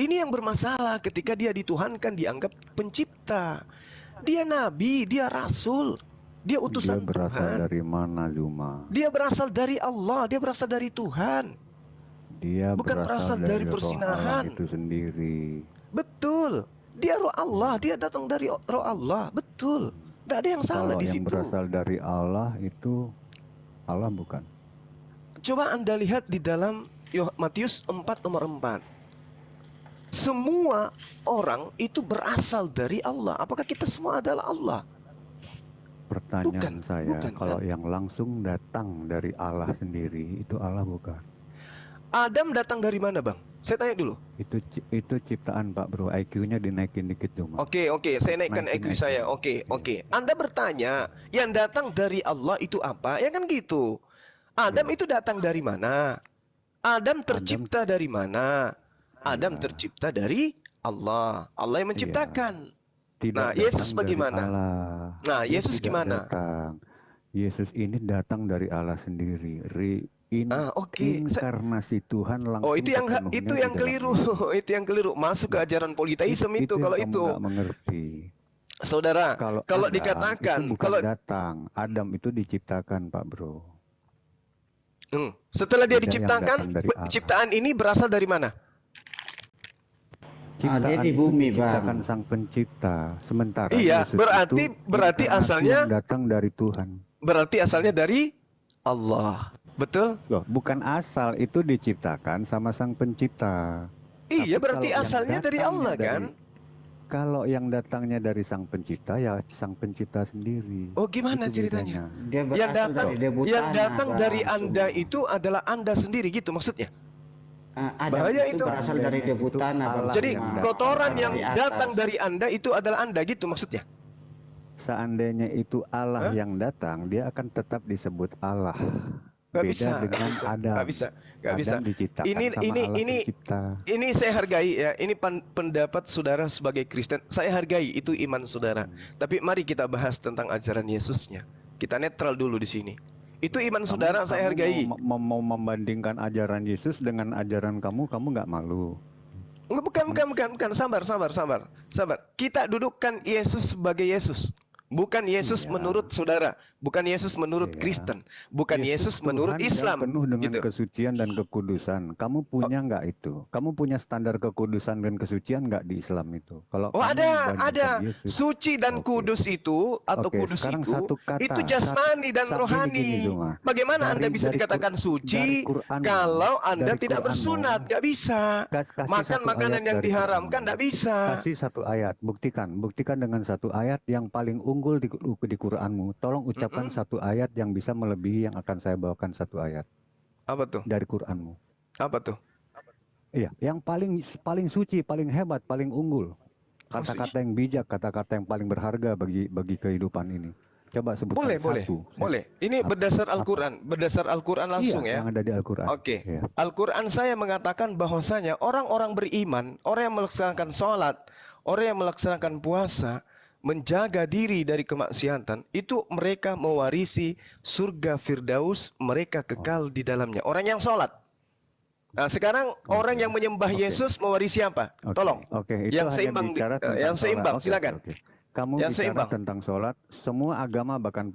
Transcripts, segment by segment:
Ini yang bermasalah ketika dia dituhankan, dianggap pencipta. Dia nabi, dia rasul, dia Dia utusan berasal Tuhan. dari mana, Zuma? Dia berasal dari Allah, dia berasal dari Tuhan. Dia Bukan berasal dari roh Allah persinahan. itu sendiri. Betul. Dia roh Allah, dia datang dari roh Allah. Betul. Tidak ada yang salah Kalau di yang situ. berasal dari Allah itu Allah bukan? Coba Anda lihat di dalam Matius 4 nomor 4. Semua orang itu berasal dari Allah. Apakah kita semua adalah Allah? Pertanyaan saya, bukan, kalau kan? yang langsung datang dari Allah sendiri itu Allah bukan? Adam datang dari mana, Bang? Saya tanya dulu. Itu ciptaan, Pak Bro. IQ-nya dinaikin dikit dulu. Oke, saya naikkan IQ saya. Oke. Anda bertanya, yang datang dari Allah itu apa? Ya kan gitu. Adam itu datang dari mana? Adam tercipta dari mana? Adam tercipta dari Allah. Allah yang menciptakan. Nah, Yesus bagaimana? Nah, Yesus gimana? Yesus ini datang dari Allah sendiri. Inkarnasi Tuhan langsung. Oh, itu yang keliru. Itu yang keliru. Masuk ke ajaran politeisme itu kalau itu. Nggak mengerti. Saudara, kalau dikatakan itu bukan datang, Adam itu diciptakan, Pak Bro. Setelah dia diciptakan, ciptaan ini berasal dari mana? Ciptaan di bumi, diciptakan Sang Pencipta. Sementara iya, berarti asalnya datang dari Tuhan. Berarti asalnya dari Allah. Betul? Loh, bukan asal, itu diciptakan sama Sang Pencipta. Iya, berarti asalnya dari Allah kan? Kalau yang datangnya dari Sang Pencipta, ya Sang Pencipta sendiri. Oh, gimana itu ceritanya? Yang datang dari Anda itu adalah Anda sendiri gitu maksudnya? Bahaya itu. Berasal dari debu tanah. Jadi kotoran yang datang dari Anda itu adalah Anda gitu maksudnya? Seandainya itu Allah yang datang, dia akan tetap disebut Allah. Gak Beda bisa, dengan Adam. Gak bisa. Ini saya hargai ya. Ini pendapat saudara sebagai Kristen. Saya hargai itu iman saudara. Tapi mari kita bahas tentang ajaran Yesusnya. Kita netral dulu di sini. Itu iman saudara, saya hargai. Mau membandingkan ajaran Yesus dengan ajaran kamu nggak malu? Bukan. Sabar. Kita dudukkan Yesus sebagai Yesus. Bukan Yesus menurut saudara, bukan Yesus menurut Kristen, bukan Yesus menurut Islam. Penuh dengan gitu. kesucian dan kekudusan. Kamu punya nggak itu? Kamu punya standar kekudusan dan kesucian nggak di Islam itu? Kalau ada Yesus, suci dan kudus itu atau kudus itu jasmani dan rohani. Bagaimana Anda bisa dikatakan suci kalau Anda tidak bersunat? Gak bisa. Makan makanan yang diharamkan gak bisa. Kasih satu ayat, buktikan dengan satu ayat yang paling unggul di Quranmu. Tolong ucapkan satu ayat yang bisa melebihi yang akan saya bawakan satu ayat. Apa tuh? Dari Quranmu. Apa tuh? Iya, yang paling suci, paling hebat, paling unggul. Kata-kata yang bijak, kata-kata yang paling berharga bagi kehidupan ini. Coba sebutkan satu. Boleh. Ini berdasar Al-Quran langsung ya. Yang ada di Al-Quran. Oke. Al-Quran saya mengatakan bahwasanya orang-orang beriman, orang yang melaksanakan sholat, orang yang melaksanakan puasa, menjaga diri dari kemaksiatan, itu mereka mewarisi surga Firdaus, mereka kekal di dalamnya. Orang yang sholat. Nah, sekarang orang yang menyembah Yesus mewarisi apa? Tolong. Yang seimbang, silakan. Kamu bicara tentang sholat, semua agama bahkan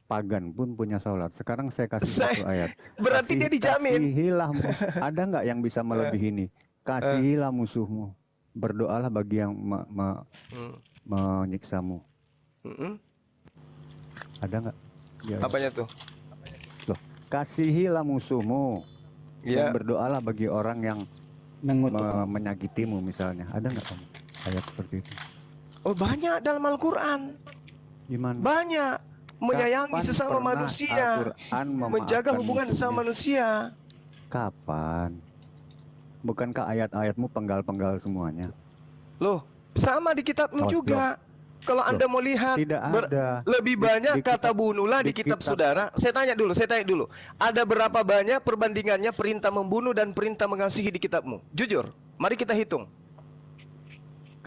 pagan pun punya sholat. Sekarang saya kasih satu ayat. Berarti dia dijamin. Kasihilah ada nggak yang bisa melebihi ini? Kasihilah musuhmu, berdoalah bagi yang menyiksamu. Ada nggak? Ya. Apanya tuh? Loh, kasihilah musuhmu dan berdoalah bagi orang yang menyakitimu misalnya. Ada nggak ayat seperti itu? Oh, banyak dalam Al-Quran. Gimana? Banyak. Menyayangi sesama manusia, menjaga hubungan sesama manusia. Kapan? Bukankah ayat-ayatmu penggal-penggal semuanya? Loh, sama di kitabmu juga. Kalau Anda mau lihat, lebih banyak kata bunuhlah di kitab saudara. Saya tanya dulu. Ada berapa banyak perbandingannya perintah membunuh dan perintah mengasihi di kitabmu? Jujur, mari kita hitung.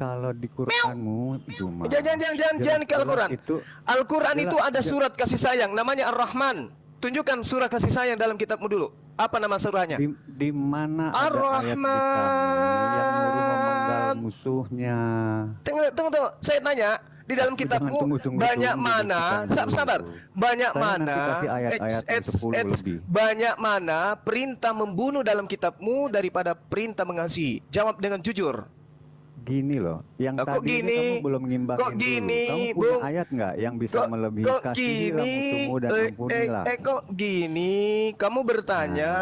Kalau di Quranmu, jangan ke Al-Quran. Al-Quran itu ada surat kasih sayang, namanya Ar-Rahman. Tunjukkan surah kasih sayang dalam kitabmu dulu. Apa nama surahnya? Di mana Ar-Rahman. Islam. musuhnya. Tunggu. Saya tanya, di dalam Tapi kitabmu jangan tunggu, banyak tunggu, mana? buktikan dulu. Sabar. Banyak Saya nanti mana? kasih ayat-ayat yang 10 lebih. Banyak mana perintah membunuh dalam kitabmu daripada perintah mengasihi? Jawab dengan jujur. Gini loh, yang Kok tadi ini gini? kamu belum ngimbangin Kok gini, dulu. Kamu punya Bung? ayat nggak yang bisa Kok melebihi kok kasihilah gini? musuhmu dan ampunilah? Kok gini? Kamu bertanya.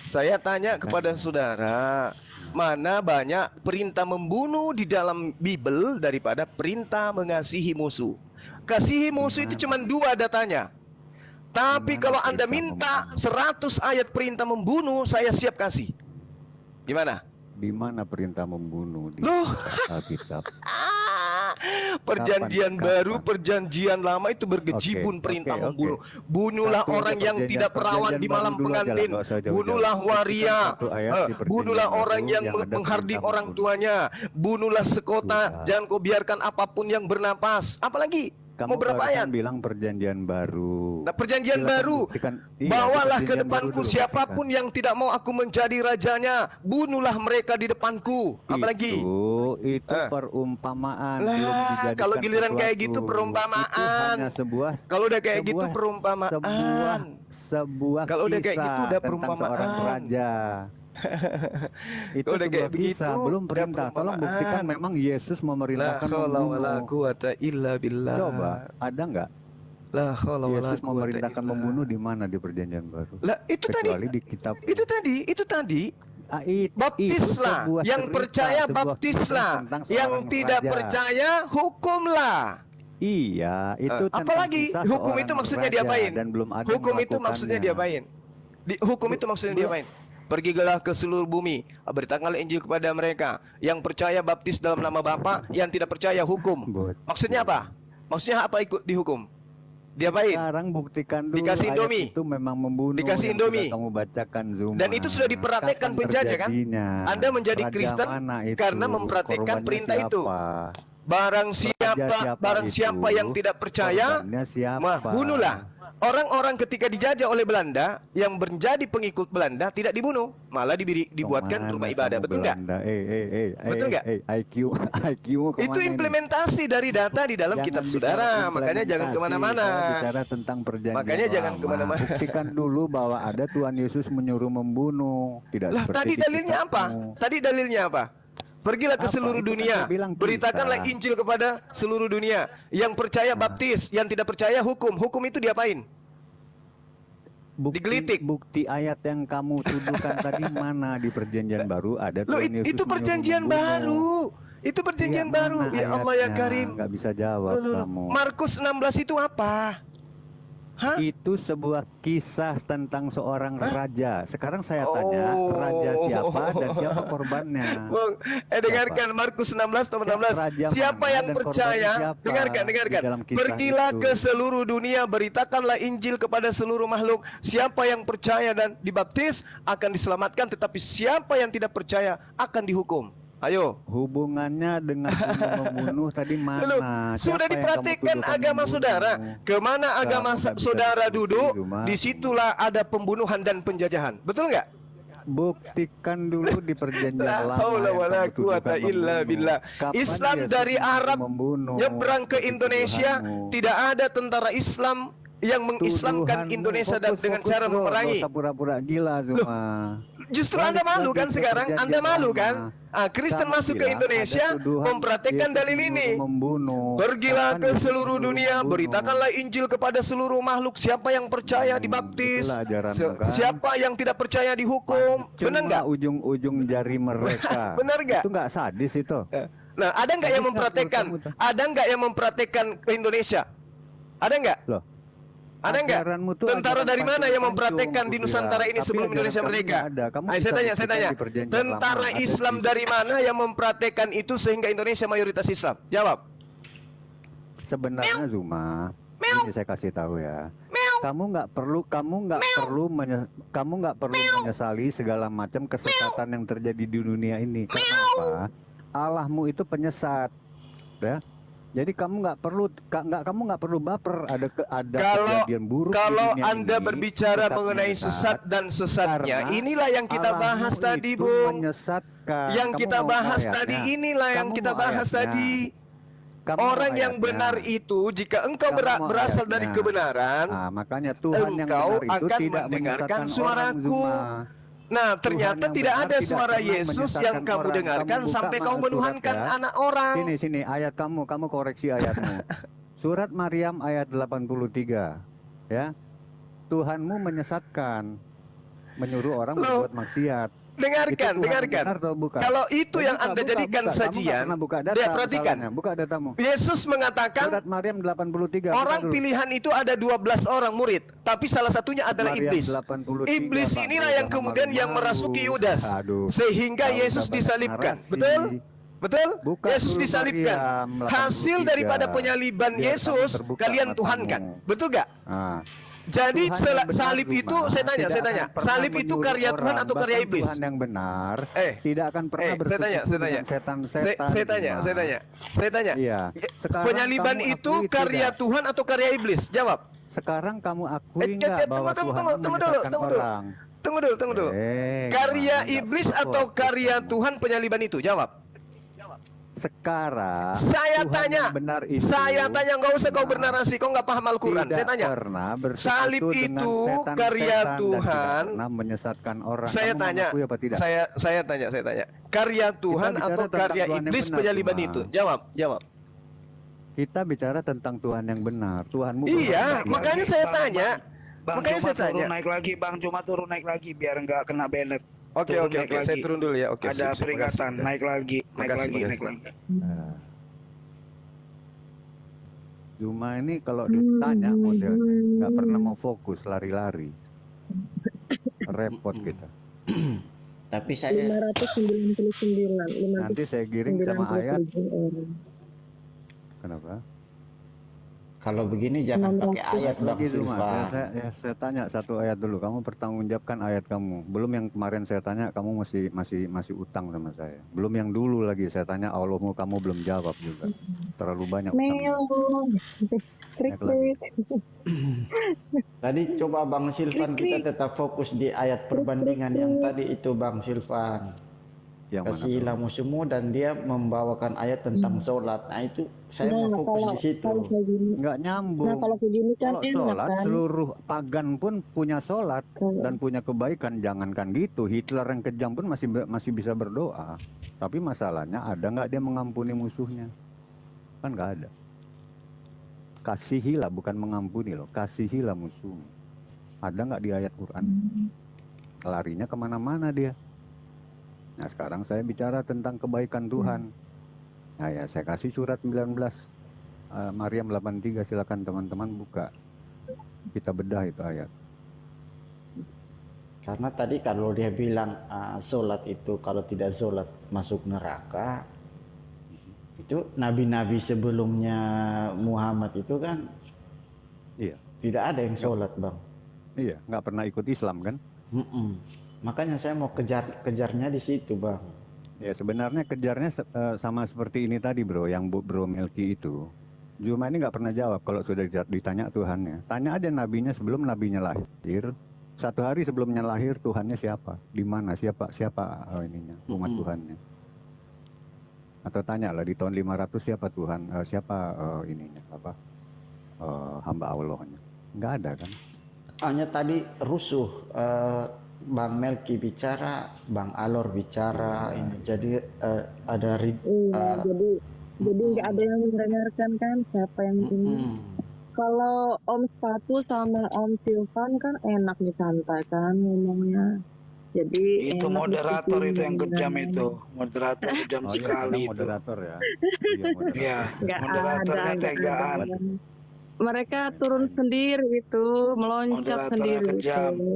Saya tanya kepada saudara, mana banyak perintah membunuh di dalam Bible daripada perintah mengasihi musuh? Kasihi musuh itu cuma 2 datanya. Tapi Gimana kalau Anda perintah minta membunuh? 100 ayat perintah membunuh, saya siap kasih. Gimana? Di mana perintah membunuh di Loh. Alkitab? Perjanjian Kapan? baru, perjanjian lama itu bergejibun Oke, perintah oke. membunuh. Bunuhlah Satu aja orang yang perjanjian- tidak perawan di perjanjian malam baru dulu aja lah, pengantin. nggak usah jauh-jauh. Bunuhlah waria. Satu ayat di perjanjian Bunuhlah baru orang yang yang ada menghardik perintah orang membunuh. tuanya. Bunuhlah sekota. Sudah. Jangan kau biarkan apapun yang bernapas. Apalagi? Mau Kamu berapa ayat? barusan bilang perjanjian baru. Nah, perjanjian Silakan baru. buktikan. Iya, Bawalah ke perjanjian depanku baru dulu, siapapun yang tidak mau aku menjadi rajanya. Bunuhlah mereka di depanku. Apalagi? Itu perumpamaan. Lah, belum dijadikan kalau giliran kayak sesuatu. gitu perumpamaan. Itu hanya sebuah Kalau udah kayak gitu sebuah- perumpamaan. sebuah Kalau udah kayak kisah gitu udah tentang seorang perumpamaan. raja. Itu Kalau udah sebuah kayak begitu, kisah, belum udah perintah. Tolong perumpamaan. buktikan memang Yesus La memerintahkan haula wala membunuh. quwata illa billah. Coba, ada nggak La haula wala Yesus quwata memerintahkan illa. membunuh di mana di perjanjian baru? Lah, itu tadi. Kecuali di kitab. Itu tadi. Itu Baptislah. sebuah Yang cerita, percaya sebuah baptislah. kisah tentang Yang seorang tidak raja. percaya hukumlah. Iya, itu tentang Apalagi kisah hukum seorang itu maksudnya raja diapain? Dan belum ada Hukum itu maksudnya diapain? Hukum itu maksudnya diapain? Pergilah ke seluruh bumi, beritakanlah Injil kepada mereka. Yang percaya baptis dalam nama Bapa, yang tidak percaya hukum. Maksudnya apa? Maksudnya apa ikut dihukum? Diapain? Sekarang buktikan dulu Dikasih ayat Indomie. itu memang membunuh. Dikasih yang Indomie. sudah kamu bacakan Zuma. Dan itu sudah dipraktekkan Kapan penjajah, kan? terjadinya? Anda menjadi Raja Kristen mana itu? karena mempraktekkan Korbannya perintah itu. siapa? Barang Raja siapa itu? yang tidak percaya, Korbannya siapa? mah bunuhlah. Orang-orang ketika dijajah oleh Belanda yang menjadi pengikut Belanda tidak dibunuh, malah dibuatkan Kemana rumah ibadah, kamu betul nggak? Belanda? Betul nggak? IQ kemana Itu ini? implementasi dari data di dalam Jangan kitab bicara saudara, makanya jangan implementasi, kemana-mana. saya bicara tentang perjanjian Makanya jangan lama. kemana-mana. Buktikan dulu bahwa ada Tuhan Yesus menyuruh membunuh. Tidak Lah, seperti tadi di dalilnya apa? kitabmu. Tadi dalilnya apa? Pergilah ke Apa? seluruh Itu kan dunia, saya bilang beritakanlah kisah. Injil kepada seluruh dunia. Yang percaya baptis, yang tidak percaya hukum. Hukum itu diapain? Digelitik. Bukti ayat yang kamu tuduhkan tadi mana di perjanjian baru ada Loh, Tuhan Yesus itu perjanjian menyuruh baru. Itu perjanjian baru. Ya Allah ya Karim. Nggak bisa jawab Loh, kamu. Markus 16 itu apa? Hah? Itu sebuah kisah tentang seorang raja. Sekarang saya tanya, Oh. raja siapa dan siapa korbannya? Bung, dengarkan Markus 16 tahun 16. Raja Siapa mana yang dan percaya? korbannya siapa Dengarkan. di dalam kisah Pergilah itu? ke seluruh dunia, beritakanlah Injil kepada seluruh makhluk. Siapa yang percaya dan dibaptis akan diselamatkan, tetapi siapa yang tidak percaya akan dihukum. Ayo. Hubungannya dengan membunuh tadi Loh, mana? sudah Siapa yang kamu diperhatikan tuduhkan agama membunuh? saudara. Kemana agama Kamu nggak bisa saudara diskusi, duduk, Zuma. disitulah ada pembunuhan dan penjajahan. Betul nggak? Buktikan dulu di perjanjian La lama haula yang wala kamu tuduhkan quwata illa membunuh. billah. Kapan Islam Yesus dari menyuruh Arab membunuh? nyebrang ke Itu Indonesia, tuduhanmu. tidak ada tentara Islam yang mengislamkan Tuduhanmu. Indonesia Fokus, dengan fokus, cara bro. memerangi. Nggak usah pura-pura gila Zuma. Justru Balik Anda malu lagi kan ke sekarang? perjanjian Anda malu lama. kan? Kristen Kamu masuk ke bilang Indonesia ada tuduhan mempraktekkan Yesus dalil ini. menyuruh membunuh. Pergilah Kapan ke Yesus seluruh menyuruh dunia, membunuh? beritakanlah Injil kepada seluruh makhluk. Siapa yang percaya dibaptis, itulah ajaranmu, kan? siapa yang tidak percaya dihukum. Benar Cuma nggak? ujung-ujung jari mereka. Benar nggak? Itu nggak sadis itu. Nah, ada nggak yang Sadis nggak mempraktekkan? menurut kamu tuh? Ada nggak yang mempraktekkan ke Indonesia? Ada nggak? Loh. Ada nggak? Ajaranmu tuh Tentara ajaran dari mana yang pancung, mempraktekkan di Kudira. Nusantara ini Tapi sebelum ajaran Indonesia kami merdeka? nggak ada. Kamu Ayo, bisa saya tanya. buktikan di perjanjian Tentara lama. Ada Islam di- dari mana yang mempraktekkan itu sehingga Indonesia mayoritas Islam? Jawab. Sebenarnya Zuma, ini saya kasih tahu ya. Kamu nggak perlu menyesali segala macam kesesatan yang terjadi di dunia ini. Kenapa? Allahmu itu penyesat, ya. Jadi kamu nggak perlu baper ada Kalau kejadian buruk di kalau dunia Anda ini, berbicara tetap mengenai menyesat, sesat dan sesatnya, karena inilah yang kita bahas Allahmu tadi, itu Bung. menyesatkan. Yang Kamu kita mau bahas ayatnya? tadi inilah yang Kamu kita mau bahas ayatnya? tadi. Kamu mau Orang yang ayatnya? benar itu jika engkau Kamu mau berasal ayatnya? dari kebenaran, Ah, makanya Tuhan yang engkau benar itu akan tidak mendengarkan menyesatkan orang, suaraku. Zuma. Nah, ternyata Tuhan yang tidak benar ada tidak suara pernah Yesus yang menyesatkan kamu orang. dengarkan Kamu buka sampai kau surat menuhankan ya. anak orang. Sini ayat kamu koreksi ayatmu. Surat Maryam ayat 83. Ya. Tuhanmu menyesatkan, menyuruh orang Loh, berbuat maksiat. Itu dengarkan, Tuhan yang dengarkan. benar atau bukan? Kalau itu yang buka, Anda jadikan Kamu nggak sajian, pernah buka data, dia perhatikan. masalahnya. Buka datamu. Yesus mengatakan Surat Maryam 83. buka orang dulu. pilihan itu ada 12 orang murid, tapi salah satunya adalah Maryam iblis. 83, Iblis Pak inilah Bro, yang jangan kemudian yang malu-malu. merasuki Yudas, Aduh, sehingga kau Yesus udah banyak disalibkan. narasi. Betul? Betul? Buka Yesus dulu disalibkan. Maryam 83. Hasil daripada penyaliban Biar kamu Yesus, terbuka kalian matamu. tuhankan. Betul gak? Ah. Jadi Tuhan yang benar, salib Zuma, itu, saya tanya, tidak akan pernah salib itu menyuruh karya Tuhan orang, atau karya bahkan iblis? Tuhan yang benar tidak akan pernah saya bersekutu tanya. dengan setan-setan. Saya tanya. Iya. Sekarang Penyaliban kamu itu akui karya tidak? Tuhan atau karya iblis? Jawab. Sekarang kamu akui nggak bahwa Tuhan tunggu menyesatkan dulu. orang? Tunggu dulu. Karya gimana nggak iblis fokus atau karya kamu? Tuhan penyaliban itu? Jawab. Sekarang Saya Tuhan tanya, yang benar itu, nggak usah kau Nah, bernarasi, kau nggak paham Al-Quran. tidak Saya tanya, pernah bersekutu salib dengan itu setan-setan karya dan Tuhan. tidak pernah menyesatkan orang. Saya Kamu tanya, mengakui apa tidak? saya tanya, karya Tuhan bicara atau tentang karya Tuhan yang iblis benar, penyaliban Cuma. itu? Jawab. Kita bicara tentang Tuhan yang benar. Tuhanmu Iya, benar. makanya saya tanya. Bang, Makanya cuma saya tanya. turun naik lagi, Bang. Cuma turun naik lagi biar nggak kena banned. Oke, Turun naik saya lagi. turun dulu ya. Oke, Ada sip, peringatan, makasih. naik lagi. Makasih. Nah. Cuma ini kalau ditanya modelnya nggak pernah mau fokus, lari-lari, repot kita. Tapi saya 599 Nanti saya giring sama ayat. 597 orang. Kenapa? kalau begini jangan pakai ayat Bang Lagi Zuma, Silva. saya tanya satu ayat dulu. Kamu pertanggungjawabkan ayat kamu. Belum yang kemarin saya tanya, kamu masih utang sama saya. Belum yang dulu lagi saya tanya Allahmu, kamu belum jawab juga. Terlalu banyak utang. Meo. Krik, krik. Tadi coba Bang Silvan kita tetap fokus di ayat perbandingan yang tadi itu Bang Silvan. Yang mana? Kasihilah musuhmu dan dia membawakan ayat tentang sholat. Nah itu saya mau Nah, fokus di situ. kalau kayak gini. Nggak nyambung. Nah, kalau kayak gini kan Kalau enak sholat, kan. seluruh pagan pun punya sholat Kalau- dan punya kebaikan. Jangankan gitu, Hitler yang kejam pun masih bisa berdoa. Tapi masalahnya ada nggak dia mengampuni musuhnya? Kan nggak ada. Kasihilah, bukan mengampuni loh. Kasihilah musuhmu. Ada nggak di ayat Quran? Larinya kemana-mana dia. Nah sekarang saya bicara tentang kebaikan Tuhan. Nah ya saya kasih surat 19 Maryam 83, silakan teman-teman buka. Kita bedah itu ayat. Karena tadi kalau dia bilang sholat itu kalau tidak sholat masuk neraka, itu nabi-nabi sebelumnya Muhammad itu kan Iya. tidak ada yang sholat Bang. Iya, nggak pernah ikut Islam kan? Makanya saya mau kejarnya di situ Bang. Ya sebenarnya kejarnya sama seperti ini tadi bro, yang bro Melki itu. Cuma ini nggak pernah jawab kalau sudah ditanya Tuhannya. Tanya aja nabinya sebelum nabinya lahir. Satu hari sebelumnya lahir Tuhannya siapa? Di mana? Siapa ininya umat Tuhannya? Atau tanyalah di tahun 500 siapa Tuhan? Ininya apa? Hamba Allahnya. Nggak ada kan? Hanya tadi rusuh. Bang Melki bicara, Bang Alor bicara, ini jadi ada Iya, jadi nggak ada yang mendengarkan kan siapa yang ini. Kalau Om Sepatu sama Om Silvan kan enak nih santai kan ngomongnya. Jadi Itu enak moderator diskusi itu yang kejam dengan- itu. Moderator kejam Oh iya, sekali karena itu. moderator ya. Iya, moderator. Iya, Nggak moderatornya ada, nggak tegaan. ada. Mereka turun sendiri itu, meloncat Moderatornya sendiri kejam. itu.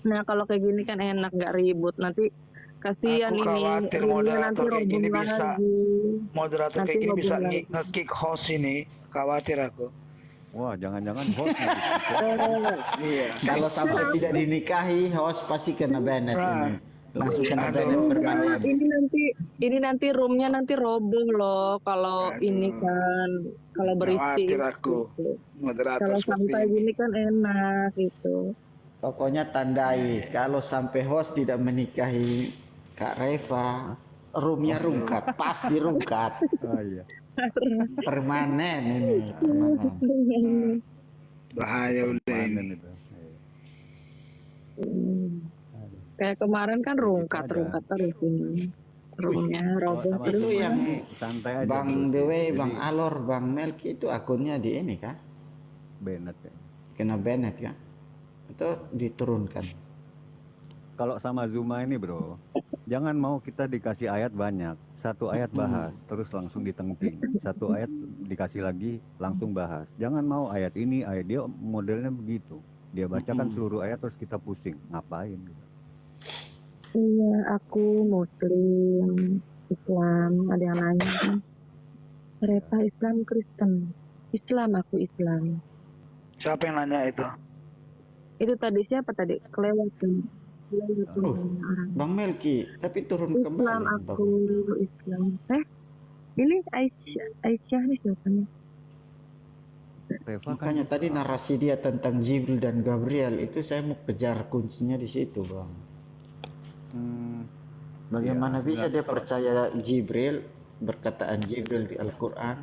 Nah kalau kayak gini kan enak, nggak ribut. Nanti kasihan Aku ini khawatir Rini moderator nanti kayak gini robong bisa. lagi. Moderator Nanti kayak gini bisa ngobrol lagi. nge-kick host ini. Khawatir aku. Wah, jangan-jangan hostnya di situ. Iya. kalau sampai tidak dinikahi host pasti kena banned ini. langsung kena Aduh, Bennett bermain. Ini nanti roomnya nanti roboh loh kalau ini Aduh. kan kalau berisik. Khawatir aku. Gitu. Moderator Kalau seperti santai ini. gini kan enak gitu. Pokoknya tandai kalau sampai host tidak menikahi Kak Reva, roomnya rungkat, pasti rungkat. Oh iya. Permanen ini, permanen. Bahaya udah Panen ini. itu. Iya. Aduh. Kayak kemarin kan Ya, gitu rungkat aja. terus ini. Roomnya Kalau roboh sama terus. Itu Zuma yang ini santai aja bro Bang sih. Dewe, Jadi Bang Alor, Bang Melki itu akunnya di ini kah? Bennett ya. Kena Bennett kan? Itu diturunkan. Kalau sama Zuma ini bro, jangan mau kita dikasih ayat banyak. Satu ayat bahas, terus langsung ditengking. Satu ayat dikasih lagi, langsung bahas. Jangan mau ayat ini, ayat dia modelnya begitu. Dia bacakan seluruh ayat terus kita pusing. Ngapain gitu. Iya, aku Muslim, Islam. Ada yang nanya kan. Reva Islam Kristen. Islam, aku Islam. Siapa yang nanya itu? Itu tadi siapa tadi? Kelewatan. Oh, Bang Melki, tapi turun Islam, kembali. aku Islam. Ini Aisyah nih siapa nih? Reva kan Makanya tadi narasi dia tentang Jibril dan Gabriel itu saya mau kejar kuncinya di situ, Bang. Bagaimana ya, bisa dia kalau- percaya Jibril, berkataan Jibril di Al-Quran,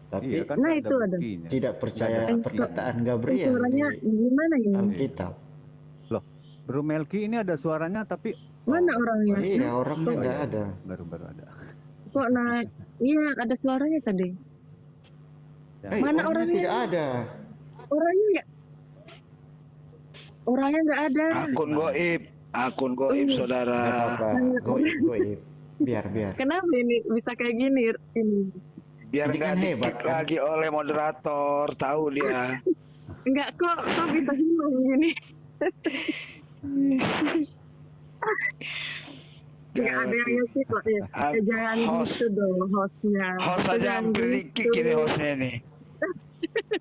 tapi iya kan Nah, nggak itu ada. buktinya. tidak percaya Nggak ada perkataan Gabriel Suaranya di gimana ini? Alkitab. Bro Melki ini ada suaranya tapi Mana orangnya? Iya, orangnya Oh, nggak iya. ada. baru-baru ada. Kok naik? Iya, ada suaranya tadi. Ya. Mana orangnya orangnya? tidak ada. Orangnya nggak ada. Akun goib, saudara. Nggak apa-apa, goib. Biar. Kenapa ini bisa kayak gini? Ini Biar Ini nggak kan hebat, di-kick kan? lagi oleh moderator, tahu dia. enggak kok bisa bingung gini. Nggak ada yang ngerti kok ya. Jangan Host. gitu dong hostnya. Host aja Jangan hampir di-kick ini hostnya ini.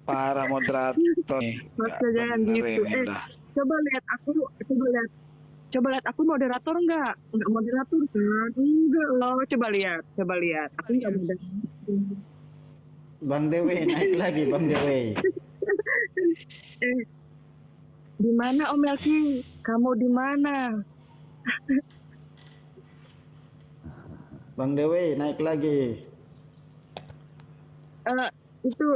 Para moderator nih. Hostnya jangan Bener gitu. ini dah. Coba lihat aku moderator enggak moderator kan? Enggak loh. Coba lihat. Aku enggak moderator. Bang Dewe naik lagi, Bang Dewe. Di mana Om Melki? Kamu di mana? Bang Dewe naik lagi. Itu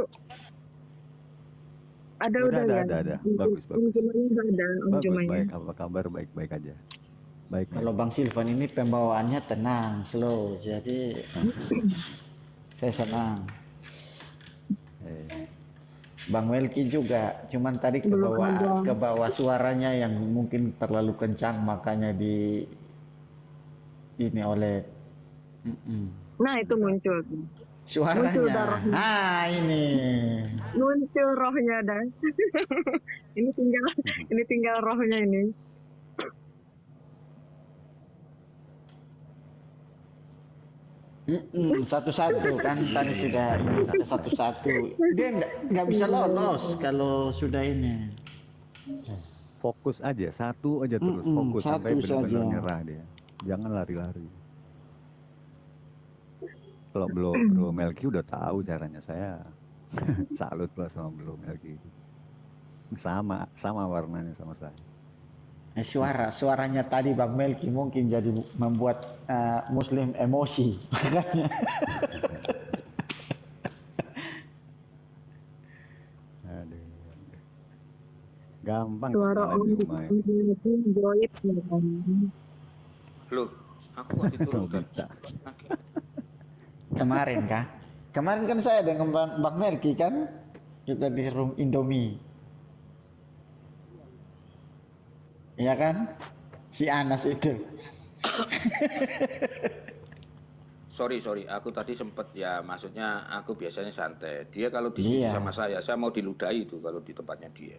ada Udah, ya. ada. Bagus. Om Jumaini udah ada Om Bagus, Jumaini. baik. Apa kabar? Baik aja. Baik. Kalau Bang Silvan ini pembawaannya tenang, slow. Jadi saya senang. Bang Melki juga, cuman tadi ke bawah suaranya yang mungkin terlalu kencang makanya ini oleh Nah itu muncul suaranya. darahnya. Nah ini. Muncul rohnya dah. ini tinggal rohnya ini. Satu-satu kan tadi sudah ini satu-satu. Dia nggak bisa lolos kalau sudah ini. Fokus aja, satu aja terus. Fokus sampai satu benar-benar saja. nyerah dia. Jangan lari-lari. Kalau Bro Melki udah tahu caranya, saya salut lah sama Bro Melki. Sama warnanya sama saya. Suaranya tadi Bang Melki mungkin jadi membuat Muslim emosi. Makanya Aduh. Gampang Suara kenalan Om di rumah ini. Joib. Loh, aku waktu itu udah Bisa. kemarin kah? Kemarin kan saya dengan Bang Melki kan kita di room Indomie. Iya kan? Si Anas itu. sorry, aku tadi sempet ya, maksudnya aku biasanya santai. Dia kalau di sini Iya. sama saya mau diludahi itu kalau di tempatnya dia.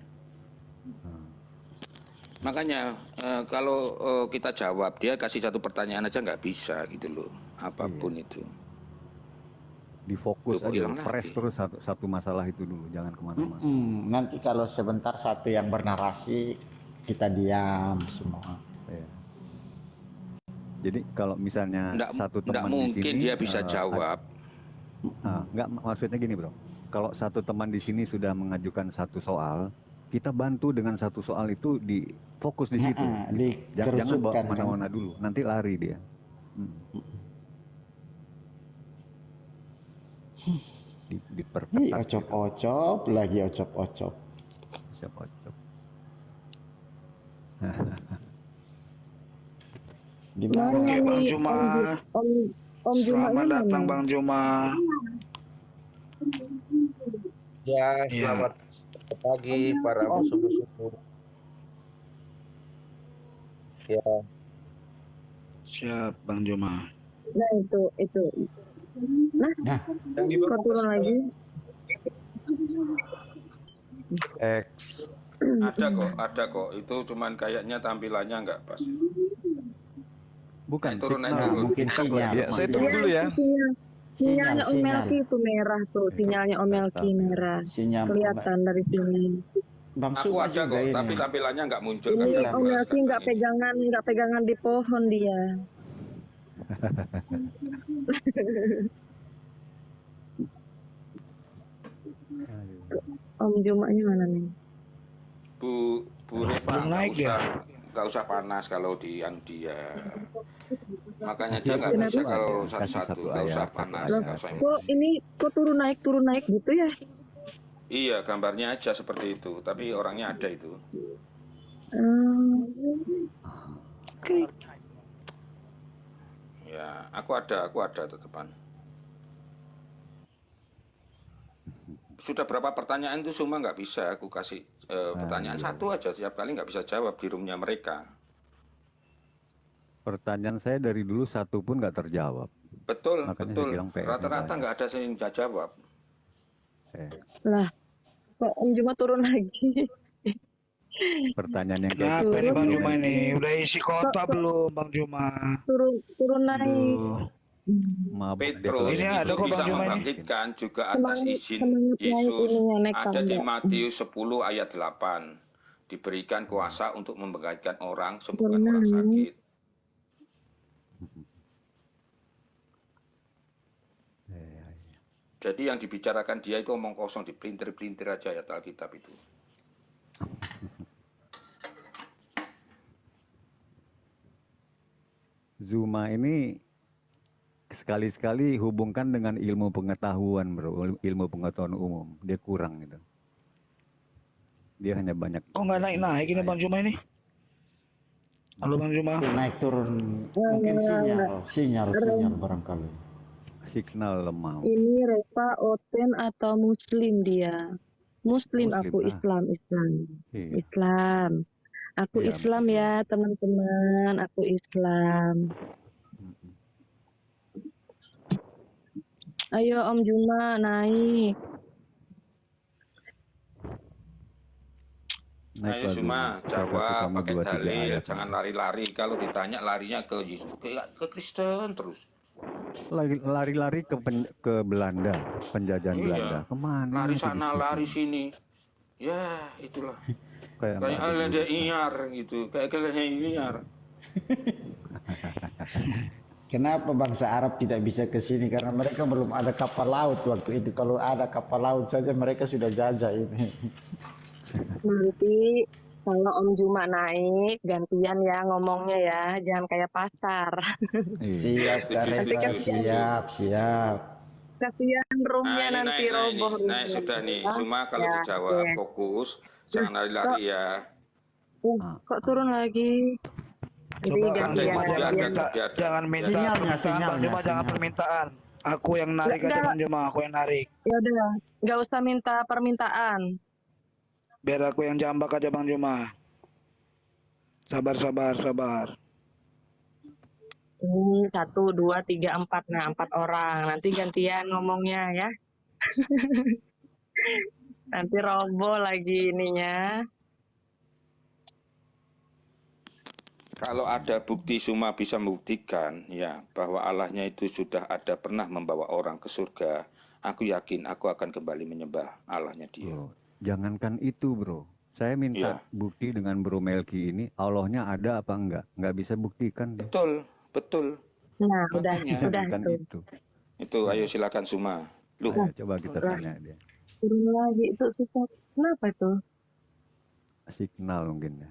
Makanya kalau kita jawab, dia kasih satu pertanyaan aja nggak bisa gitu loh, apapun itu. Difokus Loh, kok aja, hilang press lagi? terus satu masalah itu dulu, jangan kemana-mana. Nanti kalau sebentar satu yang bernarasi kita diam semua. Iya. Jadi kalau misalnya satu Nggak teman di mungkin sini, dia bisa jawab. nggak, maksudnya gini bro, kalau satu teman di sini sudah mengajukan satu soal, kita bantu dengan satu soal itu di fokus di situ. Jangan bawa Dikerucutkan kan. kemana-mana dulu, nanti lari dia. Diperketat. Ocop-ocop, lagi ocop-ocop. Siapa ocop? Gimana? Oke, Bang nih Juma. Om Juma Selamat ini datang mana? Bang Juma. Ya, Iya. selamat pagi para musuh-musuhku. Ya, Siap Bang Juma. Nah itu. Nah, yang di kok bawah turun lagi? X. Ada kok. Itu cuman kayaknya tampilannya nggak pas. Bukan, Naik turun. Mungkin sinyal. Ya, saya turun dulu ya. Sinyalnya Om Sinyal. Melki itu merah tuh, sinyalnya Om Melki merah. Sinyal. Kelihatan dari sini. Bang Aku Suma ada juga kok, ini. tapi tampilannya nggak muncul. Ini kan Om Melki nggak pegangan di pohon dia. Om Jumanya mana nih? Bu Reva Belum naik dia. nggak usah panas kalau dia. Makanya dia nggak bisa kalau Kasih satu-satu, satu nggak usah ayat, satu panas, ayat. nggak usah Kok ini turun naik gitu ya? Iya, gambarnya aja seperti itu, tapi orangnya ada itu. Ya, aku ada tetepan. Sudah berapa pertanyaan itu semua nggak bisa aku kasih pertanyaan satu aja setiap kali nggak bisa jawab di roomnya mereka. Pertanyaan saya dari dulu satu pun nggak terjawab. Betul, Makanya betul. saya bilang PR-nya Rata-rata banyak. nggak ada yang bisa jawab. Lah, kok Om Juma turun lagi? Pertanyaan yang kayak Kenapa ini Bang gitu. Juma ini? Udah isi kota belum Bang Juma? Turun naik. Mabuk dia Petrus kalau Ini gitu. ada itu kok bisa Bang Juma ini. membangkitkan juga atas izin semangat naik Yesus. ininya, naik Ada di tangga. Matius 10 ayat 8. Diberikan kuasa untuk membangkitkan orang, sembuhkan orang sakit. Jadi yang dibicarakan dia itu omong kosong, dipelintir-pelintir aja ayat Alkitab itu. Zuma ini sekali-sekali hubungkan dengan ilmu pengetahuan bro, ilmu pengetahuan umum. Dia kurang gitu. Dia hanya banyak. Kok nggak naik ini Bang Juma ini? Halo Bang Juma. Naik turun mungkin sinyal barangkali. Signal lemah. Ini Reva Oten atau Muslim dia? Muslim Muslim aku lah. Islam. Iya. Islam. Aku Iya, Islam Muslim. ya teman-teman. Aku Islam. Ayo Om Juma naik. Ayo cuma Saya kasih jawab kamu pakai 2-3 dalil, ayat. jangan lari-lari. Kalau ditanya larinya ke Yesus, ke Kristen terus. Lari-lari ke Belanda, penjajahan Iya. Belanda. Kemana? Lari itu sana, diskusi? lari sini. Ya, itulah. Kayak Kayak nggak ada ada iar gitu, kayak iar. Kenapa bangsa Arab tidak bisa ke sini? Karena mereka belum ada kapal laut waktu itu. Kalau ada kapal laut saja mereka sudah jajah ini. Nanti kalau Om Juma naik gantian ya ngomongnya ya. Jangan kayak pasar. Iya. Siap, setuju, Kak setuju. siap. Kasihan roomnya Nah, ini nanti naik, roboh. naik sudah nih. Cuma kalau Ya, dijawab oke. fokus, jangan lari-lari ya. Kok turun lagi? Jadi Coba Bang gantian. Juma, jangan dia minta, ada. jangan minta Sinyalnya, permintaan Bang Juma, jangan sinyal. permintaan. Aku yang narik aja Enggak. Bang Juma, aku yang narik. Ya udah, nggak usah minta permintaan. Biar aku yang jambak aja Bang Juma. Sabar. 1, 2, 3, 4. Nah, 4 orang. Nanti gantian ngomongnya ya. Nanti roboh lagi ininya. Kalau ada bukti Suma bisa membuktikan ya bahwa Allahnya itu sudah ada pernah membawa orang ke surga, aku yakin aku akan kembali menyembah Allahnya dia. Bro, jangankan itu bro. Saya minta Iya. bukti dengan Bro Melki ini, Allahnya ada apa enggak? Enggak bisa buktikan dia. Betul, Betul. Nah, udah Makanya. Kan tuh. itu. Itu ayo silakan Suma. Loh, Nah, coba kita tanya dia. Turun lagi itu susah. Kenapa tuh? Signal mungkin ya.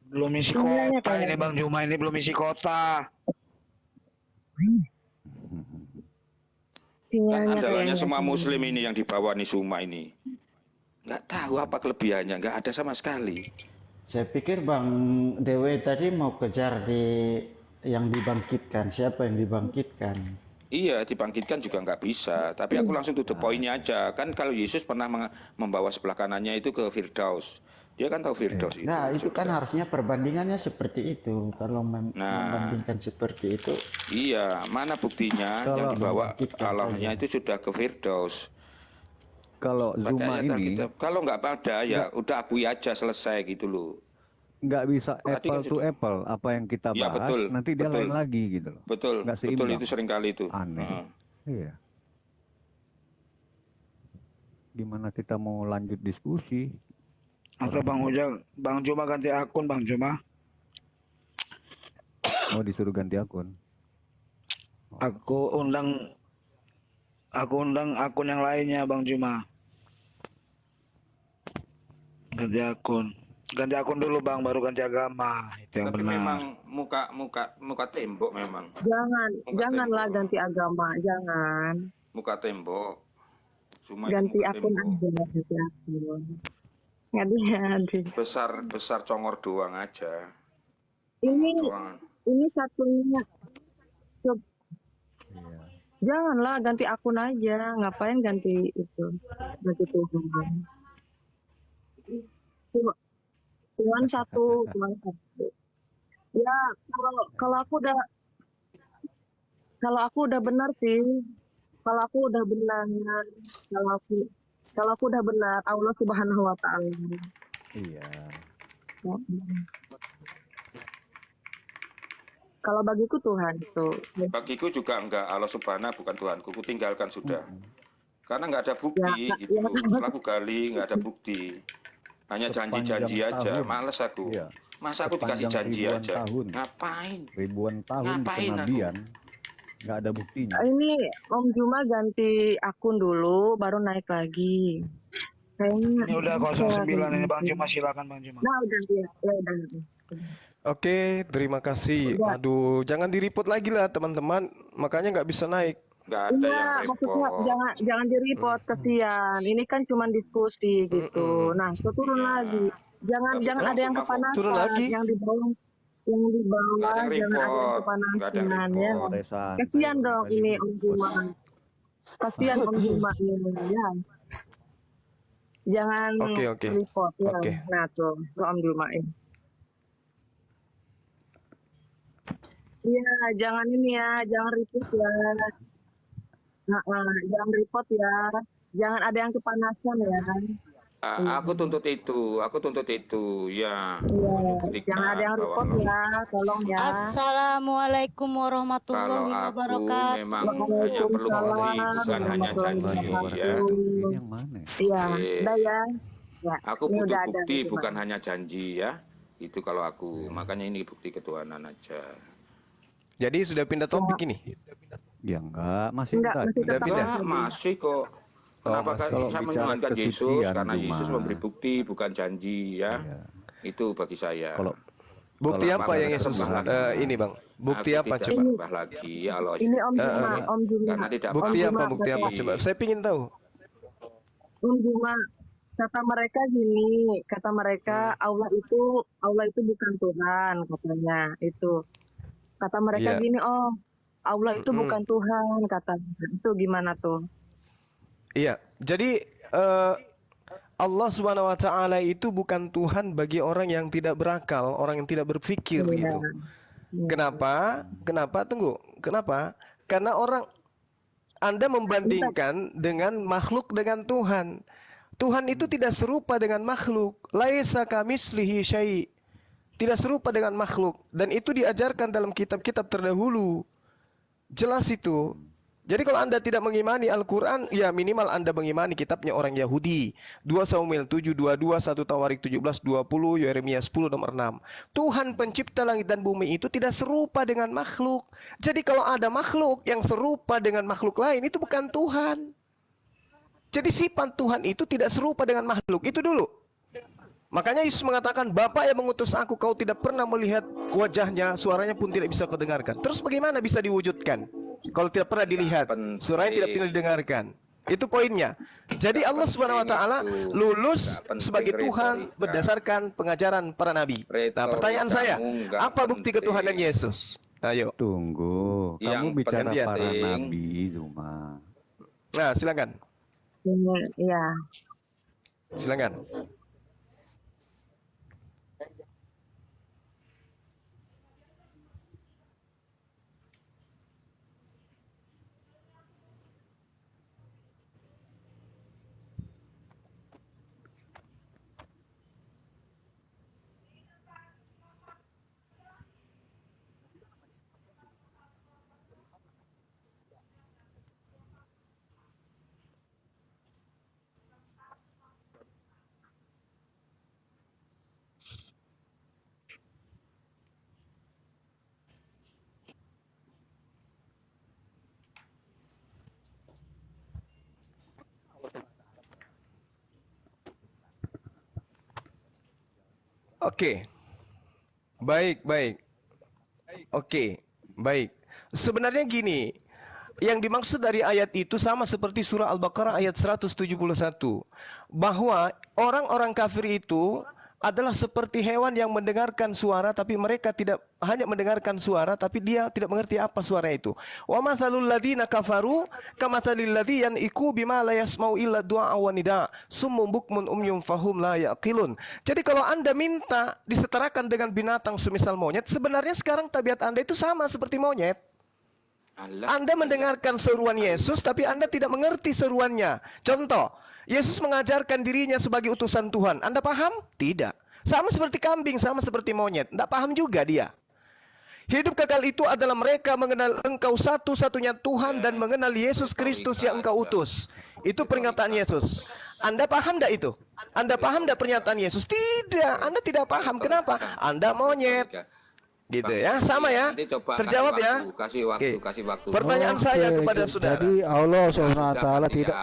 Belum isi Sinyalnya kota kayak- ini Bang Juma, ini belum isi kota. kan Sinyalnya andalanya kayaknya. semua muslim ini yang dibawa nih Suma ini. Nggak tahu apa kelebihannya, nggak ada sama sekali. Saya pikir Bang Dewe tadi mau kejar yang dibangkitkan. Siapa yang dibangkitkan? Iya, dibangkitkan juga nggak bisa. Tapi aku langsung to the point-nya aja. Kan kalau Yesus pernah membawa sebelah kanannya itu ke Firdaus. Dia kan tahu Firdaus itu. Nah, itu kan surga. harusnya perbandingannya seperti itu. Kalau membandingkan seperti itu, Iya, mana buktinya yang dibawa Membangkitkan Allahnya saja. itu sudah ke Firdaus. Kalau Baca Zuma ayat ini Alkitab. Kalau nggak pada ya udah akui aja selesai gitu loh. nggak bisa Tadi kan apple to sudah. apple, apa yang kita Ya, bahas betul, nanti dia betul. lain lagi gitu loh. Betul, Nggak betul seimbang. itu sering kali itu. Aneh. Heeh. Iya. Gimana kita mau lanjut diskusi? Atau Bang Ujang, Bang Juma ganti akun Bang Juma. Mau disuruh ganti akun? Aku undang akun yang lainnya Bang Juma. Ganti akun dulu Bang, baru ganti agama. Itu yang Tapi benar. memang muka tembok memang. Janganlah tembok. ganti agama, jangan. Muka tembok. Cuma itu Ganti muka akun tembok. aja, ganti akun. Ngadi. Besar congor doang aja. Ini Doang. satunya. Coba. Iya. Janganlah ganti akun aja, ngapain ganti itu? Ganti Tuhan. Tuhan satu. Ya, kalau aku udah benar sih. Kalau aku udah benar, Allah Subhanahu wa taala. Iya. Kalau bagiku Tuhan itu. Bagiku juga enggak, Allah Subhanahu bukan Tuhanku, ku tinggalkan sudah. Karena nggak ada bukti Ya, gitu ya. loh. Setelah aku gali nggak ada bukti. Hanya janji-janji Sepanjang aja, tahun. males aku. Iya. Masa aku dikasih Sepanjang janji ribuan aja. tahun. Ngapain? Ribuan tahun di Ngapain aku? kenabian nggak ada buktinya. Ini Om Juma ganti akun dulu, baru naik lagi. Kayaknya. Ini udah 09 ini Bang Juma, silakan Bang Juma. Nah udah ya udah. Oke, terima kasih. Aduh, jangan di-report lagi lah teman-teman. Makanya nggak bisa naik. Nggak ada yang Iya, maksudnya repot. jangan di report, kesian. Ini kan cuma diskusi gitu. Nah, so turun Iya. lagi. Jangan Maksudnya ada yang cuma kepanasan. turun lagi? Yang di bawah Nggak ada yang jangan ada yang report. Nggak ada yang kepanasan ya. report. Santai, Kesian santai, dong santai. ini Om Juma. Kasihan Om Juma ini ya. Jangan Oke. report ya. Oke. Nah tuh Om Juma ini. Iya, jangan ini ya, jangan report ya. Jangan report ya. Jangan ada yang kepanasan ya. Aku tuntut itu, ya. Iya, Membuktikan jangan ada yang bahwa report Allah- ya, tolong ya. Assalamualaikum Kalau warahmatullahi aku wabarakatuh. memang hanya perlu bukti, bukan hanya janji, ya. Ini yang mana ya? Iya, Oke. udah ya. Ya, Aku ini butuh udah ada, bukti, Om Juma. bukan hanya janji, ya. Itu kalau aku, makanya ini bukti ketuhanan aja. Jadi sudah pindah topik ini. Ya enggak, masih Enggak, tadi. masih Udah tetap pindah? ya. Masih kok. Kenapa masih. Kalau saya bicara menyuhankan Yesus? kesucian Karena cuma- Yesus memberi bukti, bukan janji, ya. Iya. Itu bagi saya. Kalau Bukti Kalau apa yang tidak Yesus sembah lagi. ini Bang? Bukti Aku apa tidak coba? sembah lagi, ya Allah. Ini Om Juma, Om Juma. Karena tidak Bukti pernah apa? Juma, Bukti apa coba? Saya pingin tahu. Om Juma, kata mereka gini, kata mereka Allah itu bukan Tuhan katanya itu. Kata mereka Iya. gini, oh Allah itu Mm-mm. bukan Tuhan katanya. Itu gimana tuh? Iya. Jadi Allah Subhanahu wa taala itu bukan Tuhan bagi orang yang tidak berakal, orang yang tidak berpikir Iya. gitu. Kenapa? Kenapa? Tunggu. Kenapa? Karena Anda membandingkan dengan makhluk dengan Tuhan. Tuhan itu tidak serupa dengan makhluk. Laisa kamitslihi syai'. Tidak serupa dengan makhluk, dan itu diajarkan dalam kitab-kitab terdahulu. Jelas itu. Jadi kalau Anda tidak mengimani Al-Quran, ya minimal Anda mengimani kitabnya orang Yahudi. 2 Samuel 7:22, 1 Tawarik 17:20, Yeremia 10 nomor 6. Tuhan pencipta langit dan bumi itu tidak serupa dengan makhluk. Jadi kalau ada makhluk yang serupa dengan makhluk lain, itu bukan Tuhan. Jadi sifat Tuhan itu tidak serupa dengan makhluk. Itu dulu. Makanya Yesus mengatakan, Bapa yang mengutus aku, kau tidak pernah melihat wajahnya, suaranya pun tidak bisa kau dengarkan. Terus bagaimana bisa diwujudkan? Kalau tidak pernah dilihat, suaranya tidak pernah didengarkan. Itu poinnya. Jadi Allah Subhanahu wa taala lulus sebagai Tuhan berdasarkan pengajaran para nabi. Nah, pertanyaan saya, apa bukti ketuhanan Yesus? Ayo. Tunggu, kamu Yang bicara penting- para nabi cuma. Nah, silakan. Iya. Silakan. Oke. Baik, baik. Oke, baik. Sebenarnya gini, yang dimaksud dari ayat itu sama seperti surah Al-Baqarah ayat 171. Bahwa orang-orang kafir itu adalah seperti hewan yang mendengarkan suara, tapi mereka tidak hanya mendengarkan suara, tapi dia tidak mengerti apa suara itu. Wa mathalul ladzina kafaru kamathalil ladzi yan'iqu bima la yasma'u illa du'a wa nida summum bukmun umyum fahum la yaqilun. Jadi kalau Anda minta disetarakan dengan binatang semisal monyet, sebenarnya sekarang tabiat Anda itu sama seperti monyet. Anda mendengarkan seruan Yesus, tapi Anda tidak mengerti seruannya. Contoh, Yesus mengajarkan dirinya sebagai utusan Tuhan. Anda paham? Tidak. Sama seperti kambing, sama seperti monyet. Tidak paham juga dia. Hidup kekal itu adalah mereka mengenal Engkau satu-satunya Tuhan dan mengenal Yesus Kristus yang Engkau utus. Itu pernyataan Yesus. Anda paham tidak itu? Anda paham tidak pernyataan Yesus? Tidak. Anda tidak paham. Kenapa? Anda monyet. Gitu ya, sama ya. Nanti coba Terjawab ya. kasih waktu, Oke. kasih waktu. Pertanyaan saya kepada saudara. Jadi Allah SWT tidak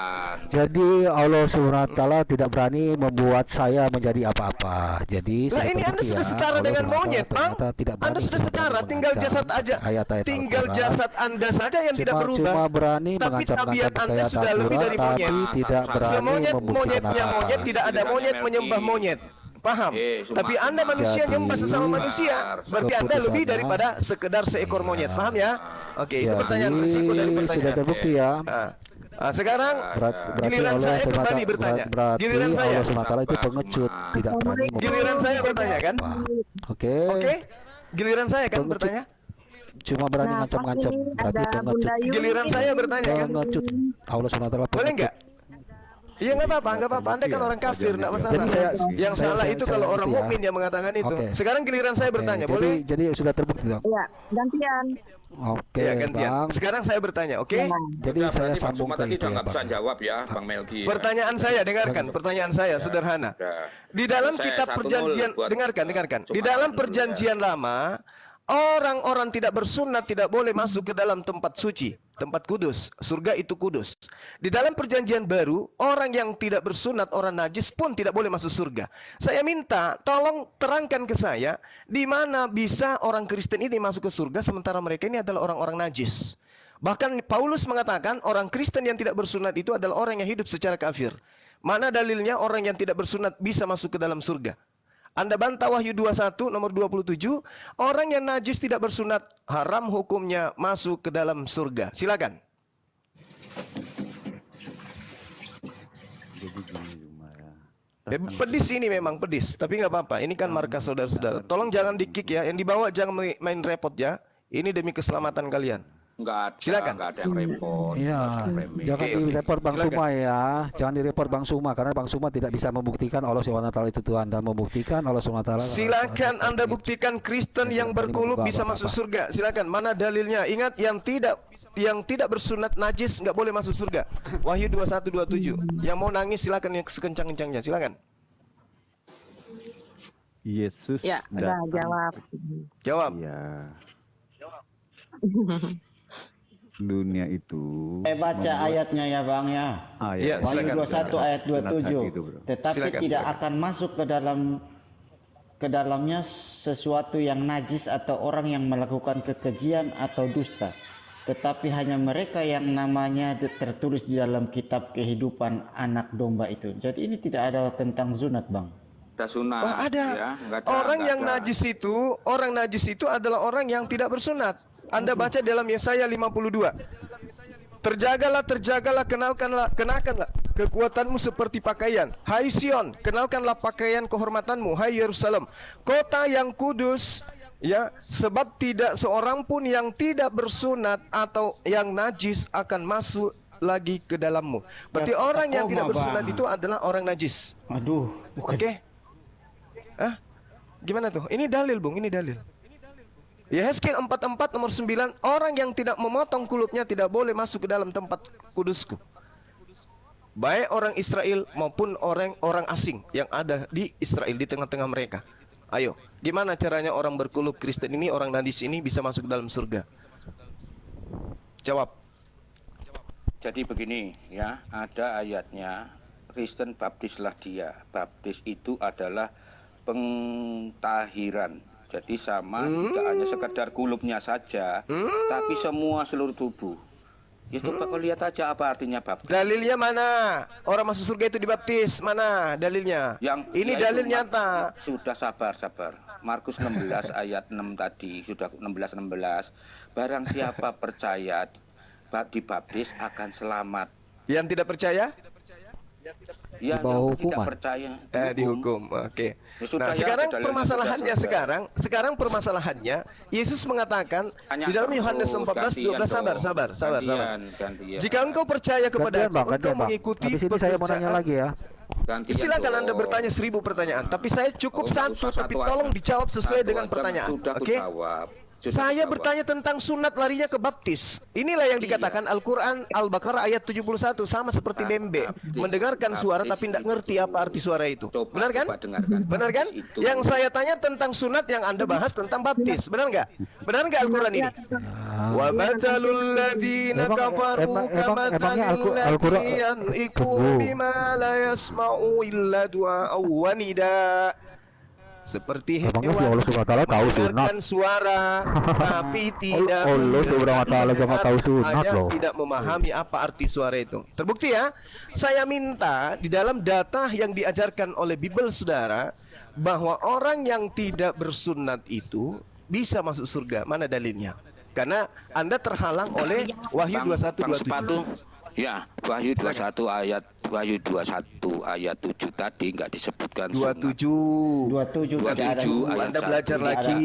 jadi Allah SWT tidak berani membuat saya menjadi apa-apa. Jadi Lah saya ini Anda terbukti sudah ya, setara Allah dengan SWT monyet, Bang. ternyata tidak berani Anda sudah cuma setara, berani tinggal mengancam jasad aja. ayat-ayat Tinggal Al-Quran. jasad Anda saja yang tidak Cuma berubah. berani Tapi mengancam-ngancam tabiat Anda ayat sudah lebih Al-Quran, dari tapi monyet. tidak berani Semonyet membuktikan monyetnya apa-apa. monyet, tidak ada monyet menyembah monyet. Paham? Tapi Anda manusia Jadi, nyembah sesama manusia. Berarti Anda lebih keputusannya- daripada sekedar seekor monyet. Paham ya? Oke, itu pertanyaan Jadi resiko dari sudah pertanyaan. terbukti ya. Sekarang Berarti giliran Allah saya SWT kembali bertanya. berarti Giliran saya. Allah SWT itu pengecut, tidak berani Giliran saya bertanya kan? Oke. Oke? Giliran saya kan Pengecut. bertanya? Cuma berani Nah, ngancam-ngancam, pas ini berarti ada pengecut. Bunda Yuni. Giliran saya bertanya kan? Pengecut. Allah SWT Boleh pengecut. nggak? Iya nggak apa-apa, nggak apa-apa. Anda kan orang kafir, nggak masalah. Jadi saya- yang saya- salah saya- itu saya kalau orang ngerti ya. mukmin yang mengatakan itu. Oke. Sekarang giliran saya Oke, bertanya, jadi, boleh? Jadi sudah terbukti dong. Iya, gantian. Oke, Ya gantian. Bang. Sekarang saya bertanya, oke? Jadi Udah, saya berarti Bang sambung Suma ke tadi itu udah ya, nggak bisa Bang. jawab ya, Bang Melki. ya. Pertanyaan saya, dengarkan. Pertanyaan saya sederhana. Udah. Di dalam Selesai, kitab 1-0 perjanjian, buat dengarkan. Di Suma dalam dulu, perjanjian lama, orang-orang tidak bersunat tidak boleh masuk ke dalam tempat suci, tempat kudus. Surga itu kudus. Di dalam perjanjian baru, orang yang tidak bersunat, orang najis pun tidak boleh masuk surga. Saya minta, tolong terangkan ke saya, di mana bisa orang Kristen ini masuk ke surga sementara mereka ini adalah orang-orang najis. Bahkan Paulus mengatakan orang Kristen yang tidak bersunat itu adalah orang yang hidup secara kafir. Mana dalilnya orang yang tidak bersunat bisa masuk ke dalam surga? Anda bantah Wahyu 21 nomor 27, orang yang najis tidak bersunat haram hukumnya masuk ke dalam surga. Silakan. Jadi gini cuma ya. Pedis ini memang pedis, tapi nggak apa-apa. Ini kan markas saudara-saudara. Tolong jangan di-kick ya, yang dibawa jangan main repot ya. Ini demi keselamatan kalian. Silakan. nggak ada yang repot. Iya, remeh. jangan Oke, oke. direport Bang Silakan. Suma ya. Jangan direport Bang Suma karena Bang Suma tidak bisa membuktikan Allah SWT itu Tuhan dan membuktikan Allah SWT. Silakan Anda buktikan Kristen yang berkulub bisa masuk surga. Silakan. Mana dalilnya? Ingat yang tidak bersunat najis nggak boleh masuk surga. Wahyu 21:27. Yang mau nangis silakan yang sekencang-kencangnya. Silakan. Yesus Ya, udah datang. jawab. Jawab. Ya. Dunia itu Baca ayatnya ya Bang ya. Iya, Wahyu silakan, 21 ayat 27. Itu, bro. Tetapi Silakan, tidak silakan. akan masuk ke dalamnya sesuatu yang najis atau orang yang melakukan kekejian atau dusta. Tetapi hanya mereka yang namanya tertulis di dalam kitab kehidupan anak domba itu. Jadi ini tidak ada tentang sunat, Bang. Ada sunat. Wah, ada. Ya, nggak ada. Orang nggak yang ada. orang najis itu adalah orang yang tidak bersunat. Anda baca dalam Yesaya 52. Terjagalah, kenakanlah kekuatanmu seperti pakaian. Hai Sion, kenalkanlah pakaian kehormatanmu. Hai Yerusalem, kota yang kudus. Ya, sebab tidak seorang pun yang tidak bersunat atau yang najis akan masuk lagi ke dalammu. Berarti orang yang tidak bersunat itu adalah orang najis. Aduh, bukan. Oke. Hah? Gimana tuh? Ini dalil, Bung, ini dalil. Yehezkiel 44 nomor 9, orang yang tidak memotong kulupnya tidak boleh masuk ke dalam tempat kudusku. Baik orang Israel maupun orang asing yang ada di Israel, di tengah-tengah mereka. Ayo, gimana caranya orang berkulub Kristen ini, orang najis ini bisa masuk ke dalam surga? Jawab. Jadi begini ya, ada ayatnya, Kristen baptislah dia. Baptis itu adalah pentahiran. Jadi sama, tidak hanya sekedar kulupnya saja, tapi semua seluruh tubuh. Ya coba kau lihat aja apa artinya baptis. Dalilnya mana? Orang masuk surga itu dibaptis. Mana dalilnya? Ini ya dalil itu, nyata. Sudah sabar. Markus 16 ayat 6 tadi, sudah 16. Barang siapa percaya dibaptis akan selamat. Yang tidak percaya? Ya, Di bawah yang tidak hukuman. percaya Dihukum. Oke. Ya sudah, Nah, ya, sekarang sudah, permasalahannya sudah. sekarang permasalahannya Yesus mengatakan Hanya di dalam Yohanes terus, 14:12, gantian sabar. dong. Gantian. Jika engkau percaya kepada Gantian Bang, engkau gantian Bang. mengikuti Habis ini saya mau nanya pekerjaan. lagi ya. Gantian Silakan dong. Anda bertanya 1000 pertanyaan, tapi saya cukup Oh, nggak satu, usah tapi satu tolong aja. dijawab sesuai Satu dengan aja, pertanyaan. Sudah Oke? kujawab. Saya bertanya tentang sunat larinya ke baptis. Inilah yang dikatakan Al-Quran Al-Baqarah ayat 71, sama seperti Bembe, mendengarkan suara tapi tidak ngerti apa arti suara itu. Benar kan? Benar kan? Yang saya tanya tentang sunat, yang Anda bahas tentang baptis. Benar nggak? Benar nggak Al-Quran ini? Wa batalul ladina kafaru emangnya kamatalil Al-Quran yan'iku bima la yasma'u illa du'a wa nida. Seperti Emangnya si hewan Allah SWT tahu sunat? mendengarkan suara tapi tidak Allah SWT jangan tahu sunat hanya loh. tidak memahami apa arti suara itu. Terbukti ya. Saya minta di dalam data yang diajarkan oleh Bible saudara bahwa orang yang tidak bersunat itu bisa masuk surga. Mana dalilnya? Karena Anda terhalang oleh Wahyu Bang Sepatu. 21:27. Ya, Wahyu 21 ayat 7 tadi nggak disebutkan sunat. 27. 27 tidak ada 27 ayat Anda belajar 1. lagi.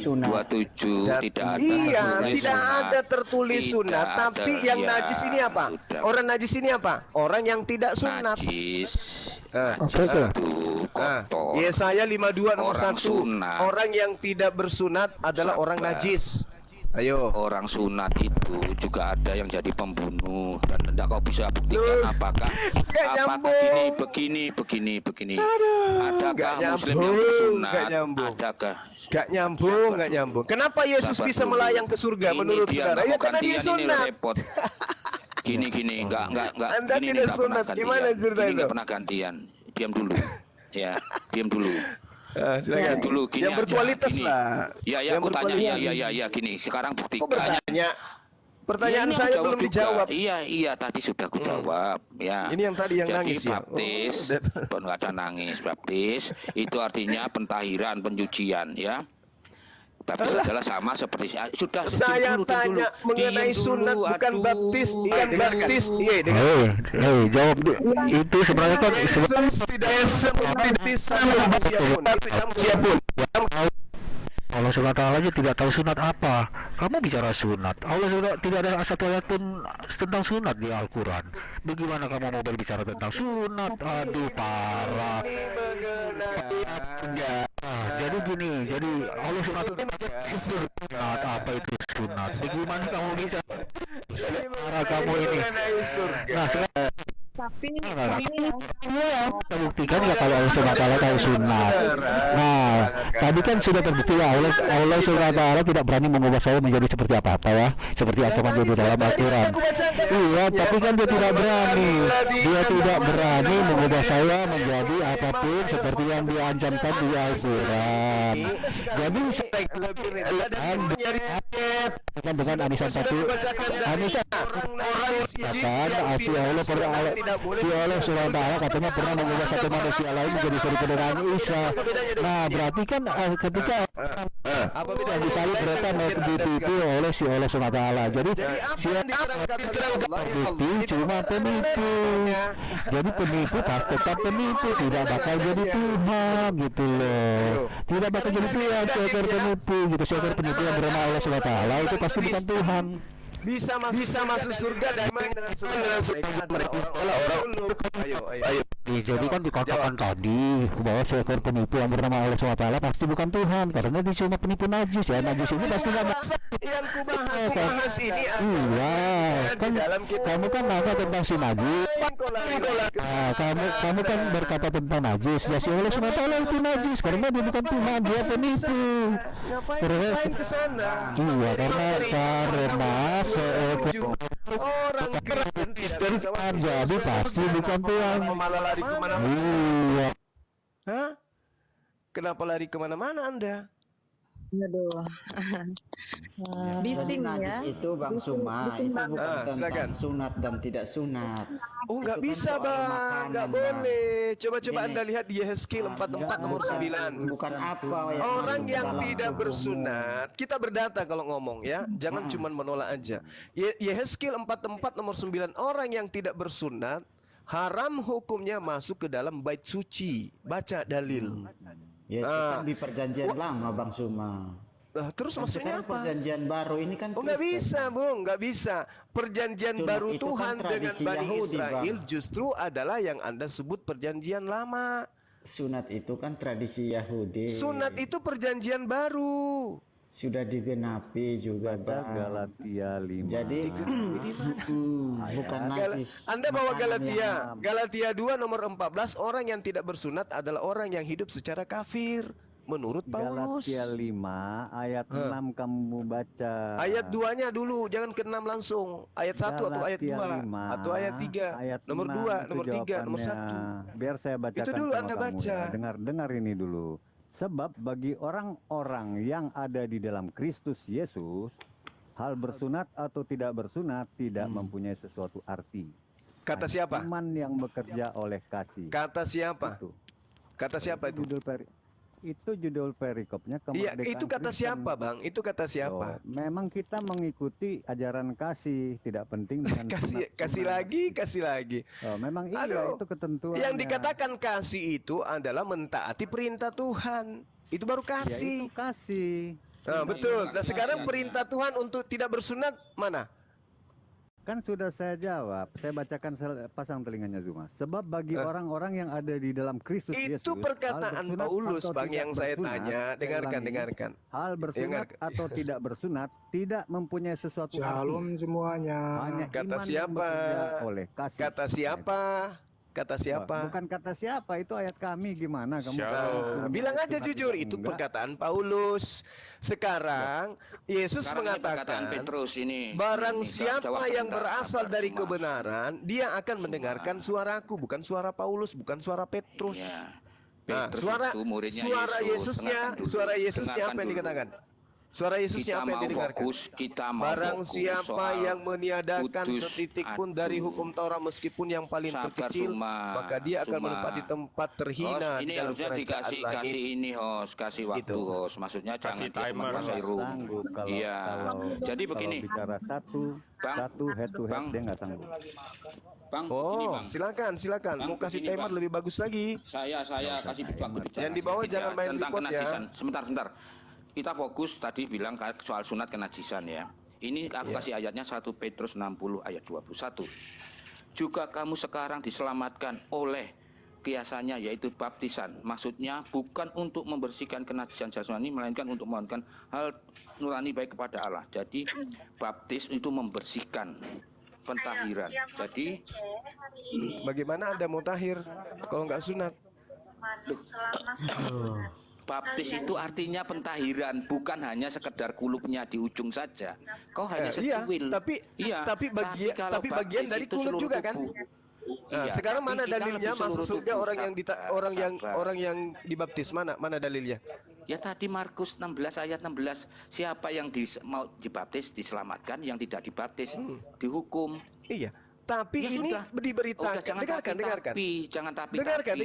27 tidak ada Iya, tertulis tidak sunat. ada tertulis Tidak sunat. ada, Tapi yang ya, najis ini apa? sudah. Orang najis ini apa? Orang yang tidak sunat. Najis. Ah, Najis oke. itu kotor. Yesaya 52 nomor Orang 1. sunat. Orang yang tidak bersunat adalah orang Sabar. najis. Ayo. Orang sunat itu juga ada yang jadi pembunuh dan tidak kau bisa buktikan apakah nyambung. begini. nggak Adakah Muslim yang nyambung, bersunat? nggak nyambung. Adakah? Gak nyambung. Kenapa Yesus Sabar bisa dulu. melayang ke surga Ini menurut dia saudara? nggak Ya mau karena dia gantian, ini sunat. repot. Gini, enggak. Anda Ini tidak nggak sunat. pernah gantian. Gimana cerita Ini itu? nggak pernah gantian. Diam dulu. Ya, diam dulu. Silakan. Dulu gini Yang aja, berkualitas gini. lah. Ya, Yang aku tanya. berkualitas. Ya, gini. Sekarang Kok buktikan. bertanya? Pertanyaan Ya, ini saya aku jawab belum juga. dijawab. Iya, tadi sudah aku jawab. Ya. Ini yang tadi yang Jadi nangis ya? baptis, Oh, nggak ada nangis. Baptis itu artinya pentahiran, pencucian, ya. Baptis adalah sama seperti sudah. Saya diam dulu. tanya mengenai Diam sunat dulu, bukan aduh. baptis, bukan baptis. Iya, dengar. Jawab itu sebenarnya kan Yesus tidak membaptis sama manusia pun. Itu campur. Allah SWT aja tidak tahu sunat apa. Kamu bicara sunat. Allah sudah tidak ada satu ayat pun tentang sunat di Al-Quran. Bagaimana kamu mau berbicara tentang sunat? Aduh, parah. Jadi gini, jadi Allah SWT sunat, apa itu sunat? Bagaimana kamu bisa? Parah kamu ini. Nah, sekarang Tapi kita buktikan ya kalau Allah SWT tahu sunat. Nah, tadi kan sudah terbukti ya Allah SWT tidak berani mengubah saya menjadi seperti apa-apa ya, seperti ancaman di dalam Al-Quran. Iya, tapi kan dia tidak berani. Dia tidak berani mengubah saya menjadi apapun seperti yang diancamkan di Al-Quran. Jadi bukan dengan anisan satu, anisan katakan si Allah SWT katanya pernah mengubah satu manusia lain menjadi serupa dengan Isa. Nah, berarti kan ketika apabila disalib mereka mau ditipu oleh si Allah SWT. Jadi bukti cuma penipu. Jadi penipu tetap penipu, tidak bakal jadi Tuhan gitu loh. Tidak bakal jadi Tuhan, seekor penipu gitu, seekor penipu yang bernama Allah SWT itu pasti bukan Tuhan. Bisa masuk surga dan dengan mereka orang-orang ayo. Jadi kan dikatakan tadi bahwa seekor penipu yang bernama Allah SWT pasti bukan Tuhan karena dia cuma penipu najis ya. Najis ini pasti nggak yang kubahas ini iya kan kamu kan nanya tentang si najis. Kamu kan berkata tentang najis. Ya si Allah SWT itu najis karena dia bukan Tuhan, dia penipu. ngapain ke sana? Iya karena seekor Orang keren jadi pasti bukan Tuhan. malah lari kemana-mana. Iya. Hah? Kenapa lari kemana-mana Anda? aduh. Bising Jadi ya. najis itu Bang Suma itu bukan silakan. tentang sunat dan tidak sunat. Oh nggak Itu kan bisa soal Bang, makanan, nggak Bang. boleh. Coba Ini. Anda lihat di Yehezkiel 44 nomor 9. Bukan apa yang Orang masuk yang dalam tidak tubuhmu. bersunat, kita berdata kalau ngomong ya, jangan cuma menolak aja. Yehezkiel 44 nomor 9, orang yang tidak bersunat haram hukumnya masuk ke dalam bait suci. Baca dalil. Ya itu Nah. kan di perjanjian lama Bang Suma. Terus Kan maksudnya sekarang apa? perjanjian baru ini kan Oh nggak Kristen. bisa Bung, nggak bisa. Perjanjian Sunat baru itu Tuhan kan dengan tradisi Bani Yahudi, Israel Bang. justru adalah yang Anda sebut perjanjian lama. Sunat itu kan tradisi Yahudi. Sunat itu perjanjian baru. Sudah digenapi juga Bang. Galatia 5. Jadi bukan najis. Anda bawa Makanan Galatia. yang- Galatia 2 nomor 14, orang yang tidak bersunat adalah orang yang hidup secara kafir menurut Paulus. Galatia 5 ayat 6 kamu baca. Ayat 2-nya dulu, jangan ke 6 langsung. Ayat 1 atau ayat 2 Galatia 5, atau ayat 3. ayat Nomor 6 2, itu nomor 3, nomor jawabannya. 1. Biar saya bacakan Itu dulu sama Anda kamu baca. ya. Dengar ini dulu. Sebab bagi orang-orang yang ada di dalam Kristus Yesus, hal bersunat atau tidak bersunat tidak mempunyai sesuatu arti. Kata Hanya siapa? Iman yang bekerja oleh kasih. Kata siapa? Itu. Kata siapa itu? Itu judul perikopnya Iya, kemerdekaan itu kata Kristen. siapa, Bang? Itu kata siapa? Oh, memang kita mengikuti ajaran kasih, tidak penting dengan Kasih lagi. Oh, memang iya Aduh. itu ketentuan. Yang dikatakan kasih itu adalah mentaati perintah Tuhan. Itu baru itu kasih. kasih. Nah, betul. Nah, sekarang perintah Tuhan untuk tidak bersunat mana? Kan sudah saya jawab. Saya bacakan pasang telinganya Zuma. Sebab bagi orang-orang yang ada di dalam Kristus Yesus, Itu perkataan hal bersunat Paulus, atau Bang, tidak yang saya bersunat, tanya. saya Dengarkan. ulangi, hal bersunat Dengarkan. atau tidak bersunat tidak mempunyai sesuatu Shalom arti. semuanya. Hanya Kata iman yang siapa? bekerja oleh kasih. Kata siapa? Kata siapa? Bukan kata siapa, itu ayat kami gimana kamu? Nah, bilang aja jujur, itu perkataan Paulus. Sekarang Yesus Sekarang ini perkataan mengatakan, Petrus ini. barang Ini, siapa jawab yang sebentar, berasal sabar, dari Mas. kebenaran, dia akan mendengarkan suaraku, bukan suara Paulus, bukan suara Petrus. Iya. Nah, Petrus suara itu muridnya suara Yesus. Yesusnya, Dengarkan dulu. suara Yesusnya Dengarkan apa yang dulu. dikatakan? Suara Yesusnya Kita apa yang mau didengarkan? fokus, kita mau Barang fokus siapa soal yang meniadakan Kudus. setitik pun dari Aduh. hukum Taurat meskipun yang paling Sabar, terkecil, Suma. maka dia akan Suma. menempati tempat terhina Host, di ini dalam harusnya kerajaan kasih langit. ini host, kasih waktu Gitu. host. Maksudnya jangan dia cuma kasih room. Sanggup kalau, Iya. Jadi kalau begini, bicara satu head to head Bang. dia nggak sanggup. Bang. Ini Oh, bang. silakan. Bang, Mau kasih begini, timer Bang. lebih bagus lagi. Saya kasih waktu bicara Yang di bawah sedikit jangan main tentang report ya. kenajisan. Sebentar. kita fokus tadi bilang soal sunat kenajisan ya. Ini aku kasih ayatnya 1 Petrus 60 ayat 21. Juga kamu sekarang diselamatkan oleh kiasannya, yaitu baptisan. Maksudnya bukan untuk membersihkan kenajisan jasmani, melainkan untuk memohonkan hal nurani baik kepada Allah. Jadi baptis itu membersihkan, pentahiran. Jadi Bagaimana Anda mau tahir kalau nggak sunat? baptis itu artinya pentahiran, bukan hanya sekedar kulupnya di ujung saja. Kau hanya Iya, secuil. tapi bagian dari baptis itu kulup seluruh juga kan? tubuh. Nah, Iya, sekarang tapi mana kita dalilnya lebih masuk seluruh surga tubuh. orang yang Sabar. dibaptis? Mana dalilnya? Ya tadi Markus 16 ayat 16, siapa yang mau dibaptis diselamatkan, yang tidak dibaptis dihukum. Iya. Tapi Ya ini sudah. diberitakan. Udah, jangan Dengarkan. jangan tapi. Dengarkan.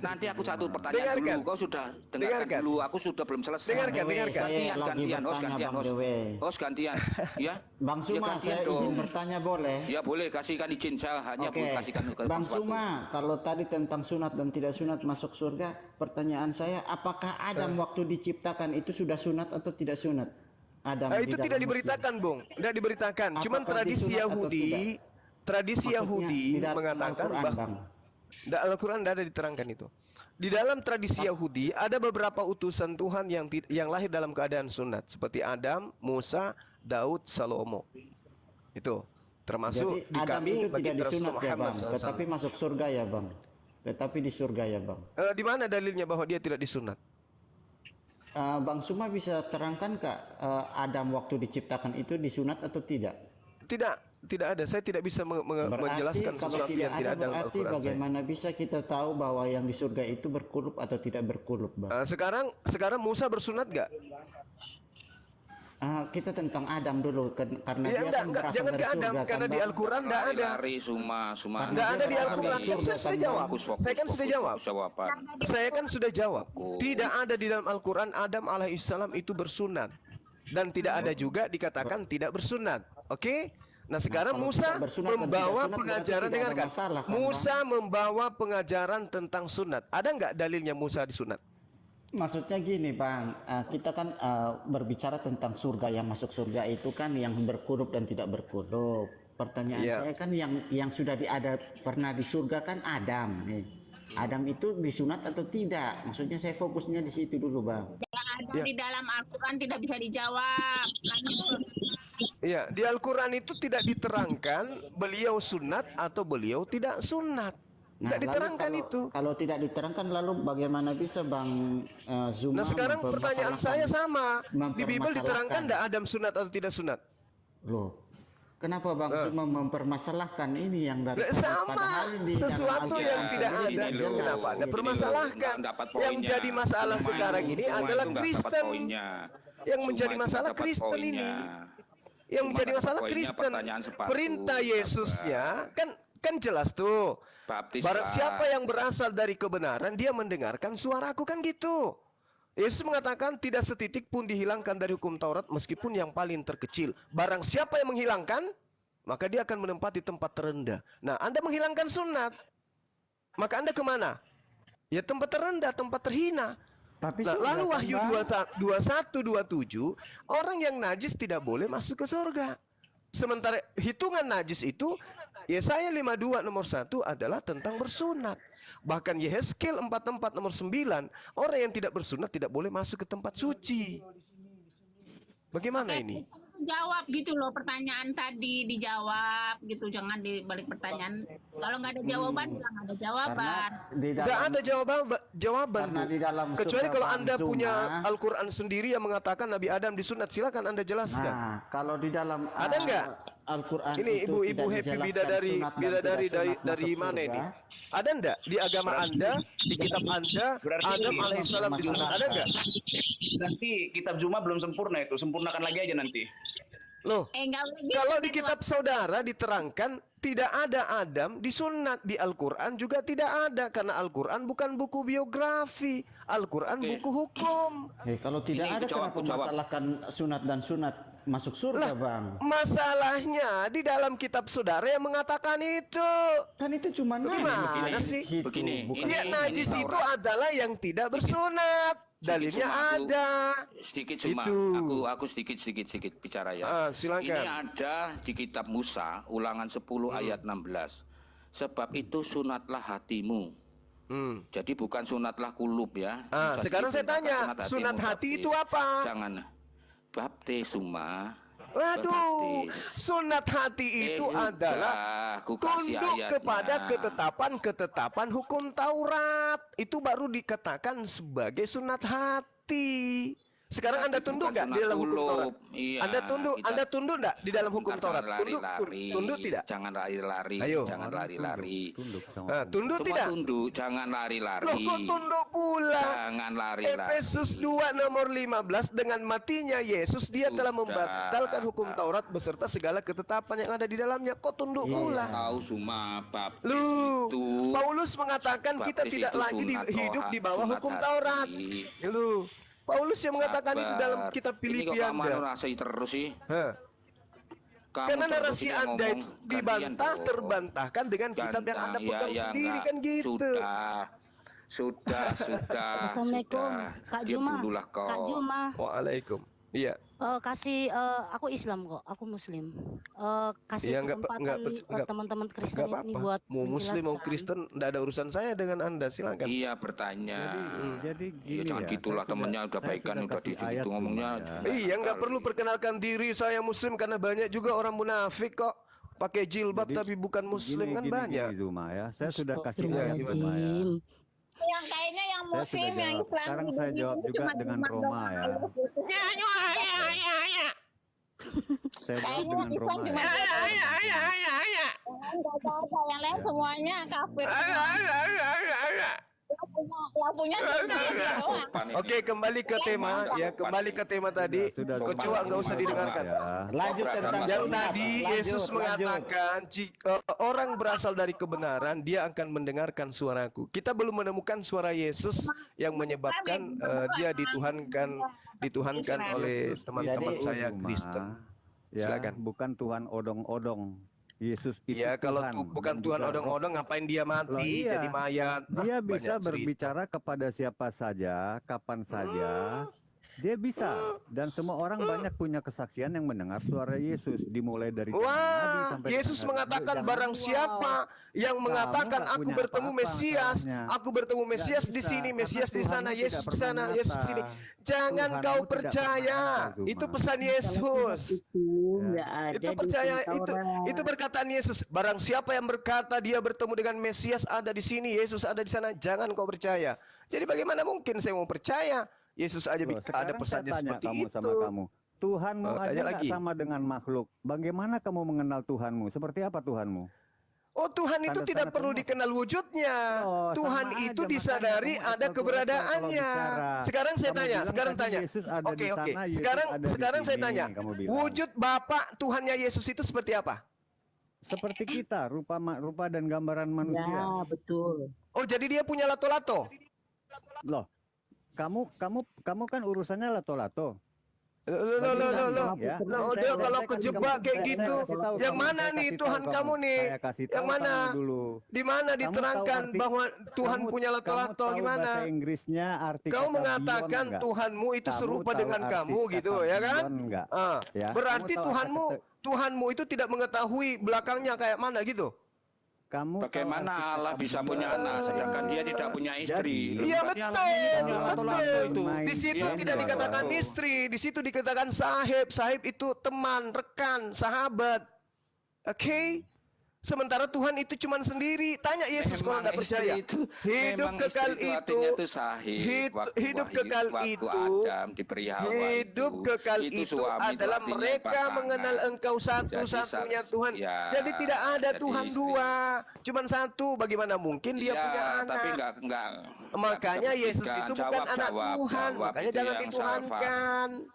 Nanti aku satu pertanyaan Dengarkan. dulu. Kau sudah dengarkan dulu. Aku sudah belum selesai. Dengarkan. Saya lagi Gantian, bertanya, Bang Dewe. Host gantian. Ya. Bang Ya, Suma, gantian saya dong. izin bertanya boleh? Ya boleh, kasihkan izin. Saya hanya Oke, kasihkan ke Bang sesuatu. Suma, kalau tadi tentang sunat dan tidak sunat masuk surga, pertanyaan saya, apakah Adam waktu diciptakan itu sudah sunat atau tidak sunat? Adam di Itu dalam tidak masjid. diberitakan, Bung. Tidak diberitakan. Cuman Apakah tradisi disunat atau Yahudi, Maksudnya, di dalam mengatakan Al-Quran, bahwa Bang. Al-Quran tidak ada diterangkan itu. Di dalam tradisi Yahudi ada beberapa utusan Tuhan yang lahir dalam keadaan sunat, seperti Adam, Musa, Daud, Salomo. Itu termasuk Jadi di Adam kami itu bagi tidak Rasul disunat ya Muhammad Bang, tetapi SAW. masuk surga ya Bang. Tetapi di surga ya Bang. Di mana dalilnya bahwa dia tidak disunat? Bang Suma bisa terangkan Kak, Adam waktu diciptakan itu disunat atau tidak? Tidak ada. Saya tidak bisa menjelaskan kalau sesuatu tidak yang tidak ada dalam berarti Al-Quran. bagaimana bisa kita tahu bahwa yang di surga itu berkulup atau tidak berkulup, Bang? Sekarang Musa bersunat nggak? Kita tentang Adam dulu karena Ya, dia kan enggak, berasal jangan dari ke Adam surga, karena kan, di Bang? Al-Quran enggak ada. Lari Suma. Enggak ada di Dia Al-Quran. berasal dari Kan saya surga, sudah kan, jawab. Fokus, Saya kan sudah jawab. jawaban. Saya kan sudah jawab. Tidak ada di dalam Al-Quran Adam alaihissalam itu bersunat. Dan tidak ada juga dikatakan tidak bersunat. Oke? Nah sekarang kalau Musa tidak bersunat dan membawa tidak sunat, pengajaran, berarti tidak ada dengarkan. masalah, kan, Musa membawa pengajaran tentang sunat. Ada nggak dalilnya Musa disunat? Maksudnya gini Bang, kita kan berbicara tentang surga, yang masuk surga itu kan yang berkulup dan tidak berkulup. Pertanyaan saya kan yang sudah pernah di surga kan Adam nih. Adam itu disunat atau tidak? Maksudnya saya fokusnya di situ dulu Bang. Ada di dalam Al-Quran tidak bisa dijawab. Iya, di Al-Quran itu tidak diterangkan beliau sunat atau beliau tidak sunat. Tidak lalu diterangkan itu. Kalau tidak diterangkan lalu bagaimana bisa Bang Zuma? Nah sekarang pertanyaan saya sama. Di Bible diterangkan tidak Adam sunat atau tidak sunat? Loh, kenapa Bang Zuma mempermasalahkan ini yang dari Sama, sesuatu yang tidak ada. Kenapa Anda permasalahkan? Yang menjadi masalah sekarang ini adalah Kristen. Yang menjadi masalah Kristen ini. Yang menjadi masalah Kristen. Perintah Yesusnya kan jelas tuh. Barang siapa yang berasal dari kebenaran, dia mendengarkan suaraku, kan gitu. Yesus mengatakan tidak setitik pun dihilangkan dari hukum Taurat meskipun yang paling terkecil. Barang siapa yang menghilangkan, maka dia akan menempati tempat terendah. Nah, Anda menghilangkan sunat, maka Anda kemana? Ya tempat terendah, tempat terhina. Tapi Nah, lalu Wahyu 21:27, orang yang najis tidak boleh masuk ke surga. Sementara hitungan najis itu, Yesaya 52 nomor 1 adalah tentang bersunat. Bahkan Yehezkiel 44 nomor 9, orang yang tidak bersunat tidak boleh masuk ke tempat suci. Bagaimana ini? Jawab gitu loh, pertanyaan tadi dijawab gitu, jangan dibalik pertanyaan. Kalau nggak ada jawaban, nggak ada jawaban. Tidak ada jawaban. Karena di dalam Kecuali surga kalau Bang Anda Zuma, punya Al-Quran sendiri yang mengatakan Nabi Adam disunat, silakan Anda jelaskan. Nah, kalau di dalam Ada nggak? Al-Quran Ini itu ibu-ibu tidak happy dijelaskan bidadari sunat dan bidadari tidak sunat dari masuk mana surga. ini? Ada enggak di agama Anda, di kitab Anda, Adam alaihissalam disunat? Ada enggak? Nanti kitab Zuma belum sempurna itu, sempurnakan lagi aja nanti. Loh, Nggak boleh gitu, kalau di kitab saudara diterangkan tidak ada Adam disunat, di Al-Quran juga tidak ada, karena Al-Quran bukan buku biografi, Al-Quran buku hukum. Kalau tidak ada kenapa masalahkan sunat dan sunat masuk surga Bang? Masalahnya di dalam kitab saudara yang mengatakan itu. Kan itu cuma Gimana sih? Begini, Ya, najis itu adalah yang tidak bersunat. Dalilnya Cuma aku- ada. Sedikit cuma Itu. aku sedikit bicara ya. Silakan. Ini ada di kitab Musa, Ulangan 10 ayat 16. Sebab itu sunatlah hatimu. Jadi bukan sunatlah kulub ya. Musa Sekarang saya sendiri tanya, berkata, sunat hatimu hati baptis. itu apa? Jangan baptisuma. Waduh, Baptis. sunat hati itu udah, adalah aku kasih tunduk ayatnya. kepada ketetapan hukum Taurat. Itu baru dikatakan sebagai sunat hati. Sekarang Anda Itu tunduk bukan nggak di sunat dalam hukum kulub. Taurat? Iya, Anda tunduk nggak di dalam hukum Bentar, Taurat? jangan lari-lari. Tunduk tidak? Jangan lari-lari. Ayo. Jangan lari-lari. Tunduk Semua tidak? tunduk, jangan lari-lari. Loh, kok tunduk pula? Jangan lari-lari. Efesus 2 nomor 15, dengan matinya Yesus dia telah membatalkan hukum Taurat beserta segala ketetapan yang ada di dalamnya. Kok tunduk pula? Tahu semua baptis Lu, itu. Paulus mengatakan kita Baptis tidak itu lagi sunat hidup di bawah sunat hukum hati. Taurat. Lu, Paulus yang mengatakan itu dalam Sabar. kitab Ini kok Filipi kamu Anda. narasi terus sih? Kamu Karena terus narasi ini Anda ngomong itu dibantah, gantian dong. terbantahkan dengan kitab yang Anda pegang sendiri enggak. kan gitu. Sudah. Assalamualaikum, sudah. Kak Diam Juma. dululah kau. Kak Juma. Waalaikum. Iya. Aku Islam kok, aku Muslim. Kasih Iya, kesempatan buat teman-teman Kristen Nggak ini apa-apa. buat Mau Muslim mau menjelaskan. Kristen, tidak ada urusan saya dengan Anda. Silakan. Iya bertanya. Jadi Iya, gini jangan ya, gitulah saya temennya udah saya baikan sudah udah kasih di ayat itu ngomongnya. cuma ya. Iya, nggak perlu perkenalkan diri saya Muslim karena banyak juga orang munafik kok. Pakai jilbab Jadi, tapi bukan Muslim kan banyak. Gini, Zuma ya. Saya sudah kasih ayat Zuma ya. Astagfirullahaladzim. Yang kayaknya yang Saya Muslim, sudah yang jawab. Islam Sekarang di saya dunia jawab ini juga cuma dengan Muhammad Roma doang. ya. Saya jawab Kayaknya dengan Islam Roma cuma ya. Enggak tahu yang lain semuanya kafir. Yang punya surga ya dia doang. Oke, kembali ke tema ya, kembali ke tema tadi. Sudah, Kecoa nggak usah didengarkan. Ya. Lanjut tentang Yang sunat. tadi Lanjut, Yesus lanjut. mengatakan jika orang berasal dari kebenaran dia akan mendengarkan suaraku. Kita belum menemukan suara Yesus yang menyebabkan dia dituhankan oleh teman-teman Jadi, saya Zuma, Kristen. Ya, Silakan. bukan Tuhan odong-odong. Yesus itu Ya kalau Tuhan. bukan Dan Tuhan juga odong-odong ngapain dia mati Loh, iya. jadi mayat? Dia Banyak bisa cerita. berbicara kepada siapa saja, kapan saja. Dia bisa. Dan semua orang banyak punya kesaksian yang mendengar suara Yesus. Dimulai dari zaman Nabi Wah, sampai Yesus sekarang. mengatakan Jangan barang wow. siapa yang mengatakan nggak aku punya bertemu apa-apa Mesias, masalahnya. aku bertemu Mesias Nggak di bisa, sini, karena Mesias di sana, Tuhanmu Yesus tidak di sana, pernah Yesus di sini. nyata. Jangan Tuhanmu kau tidak percaya. pernah ada, Zuma. Itu pesan Yesus. Itu nggak ada Itu di percaya hukum Taurat. itu perkataan Yesus. Barang siapa yang berkata dia bertemu dengan Mesias ada di sini, Yesus ada di sana, jangan kau percaya. Jadi bagaimana mungkin saya mau percaya? Yesus aja Loh, ada sekarang pesannya saya tanya seperti kamu itu. sama kamu. Tuhanmu Oh, aja tanya nggak lagi. sama dengan makhluk. Bagaimana kamu mengenal Tuhanmu? Seperti apa Tuhanmu? Oh, Tuhan itu Tanda-tanda tidak perlu termasuk. dikenal wujudnya. Oh, Tuhan sama itu aja, disadari makanya kamu ada asal keberadaannya. kalau bicara. Sekarang saya Kamu tanya, bilang sekarang tadi tanya. Yesus ada Oke, di oke. sana, Yesus Sekarang ada di sekarang saya sini, tanya. kamu bilang. Wujud Bapa Tuhannya Yesus itu seperti apa? Seperti kita, rupa dan gambaran manusia. Ya, betul. Oh, jadi dia punya lato-lato. Loh, kamu kan urusannya lato-lato. Loh. Ya. Nah, Saya- dia kalau saya kasih kejebak kamu- kayak saya gitu. kasih tahu Yang kamu, mana saya nih kasih Tuhan tahu kamu nih? Saya kasih Yang tahu mana? kamu dulu. Di mana Kamu diterangkan tahu arti- bahwa Tuhan kamu- punya lato-lato kamu tahu gimana? Bahasa Inggrisnya arti Kau kata mengatakan beyond nggak? Tuhanmu itu Kamu serupa tahu dengan arti kamu kata gitu ya kan? beyond nggak? Ah, Ya, berarti kamu tahu Tuhanmu itu tidak mengetahui belakangnya kayak mana gitu. Kamu tahu Bagaimana arti Allah kata bisa beyond? punya anak sedangkan dia tidak punya istri? Jadi- Iya Berarti betul, Allah ini punya lato-lato betul. itu. Di situ Iya, tidak iya, dikatakan lato-lato. istri, di situ dikatakan sahib. Sahib itu teman, rekan, sahabat. Oke? Sementara Tuhan itu cuma sendiri. Tanya Yesus kalau Memang tidak istri percaya. itu, Hidup memang kekal istri itu, artinya itu sahih. hidup kekal waktu itu, Adam diberi Hawa hidup itu, kekal itu suami adalah artinya mereka pasangan. mengenal Engkau Jadi, satu-satunya Tuhan. ya, Jadi tidak ada jadi Tuhan istri. dua, cuma satu. Bagaimana mungkin dia Iya, punya anak? tapi enggak Makanya bisa Yesus buktikan. itu bukan anak Tuhan, makanya itu jangan yang dituhankan. Bang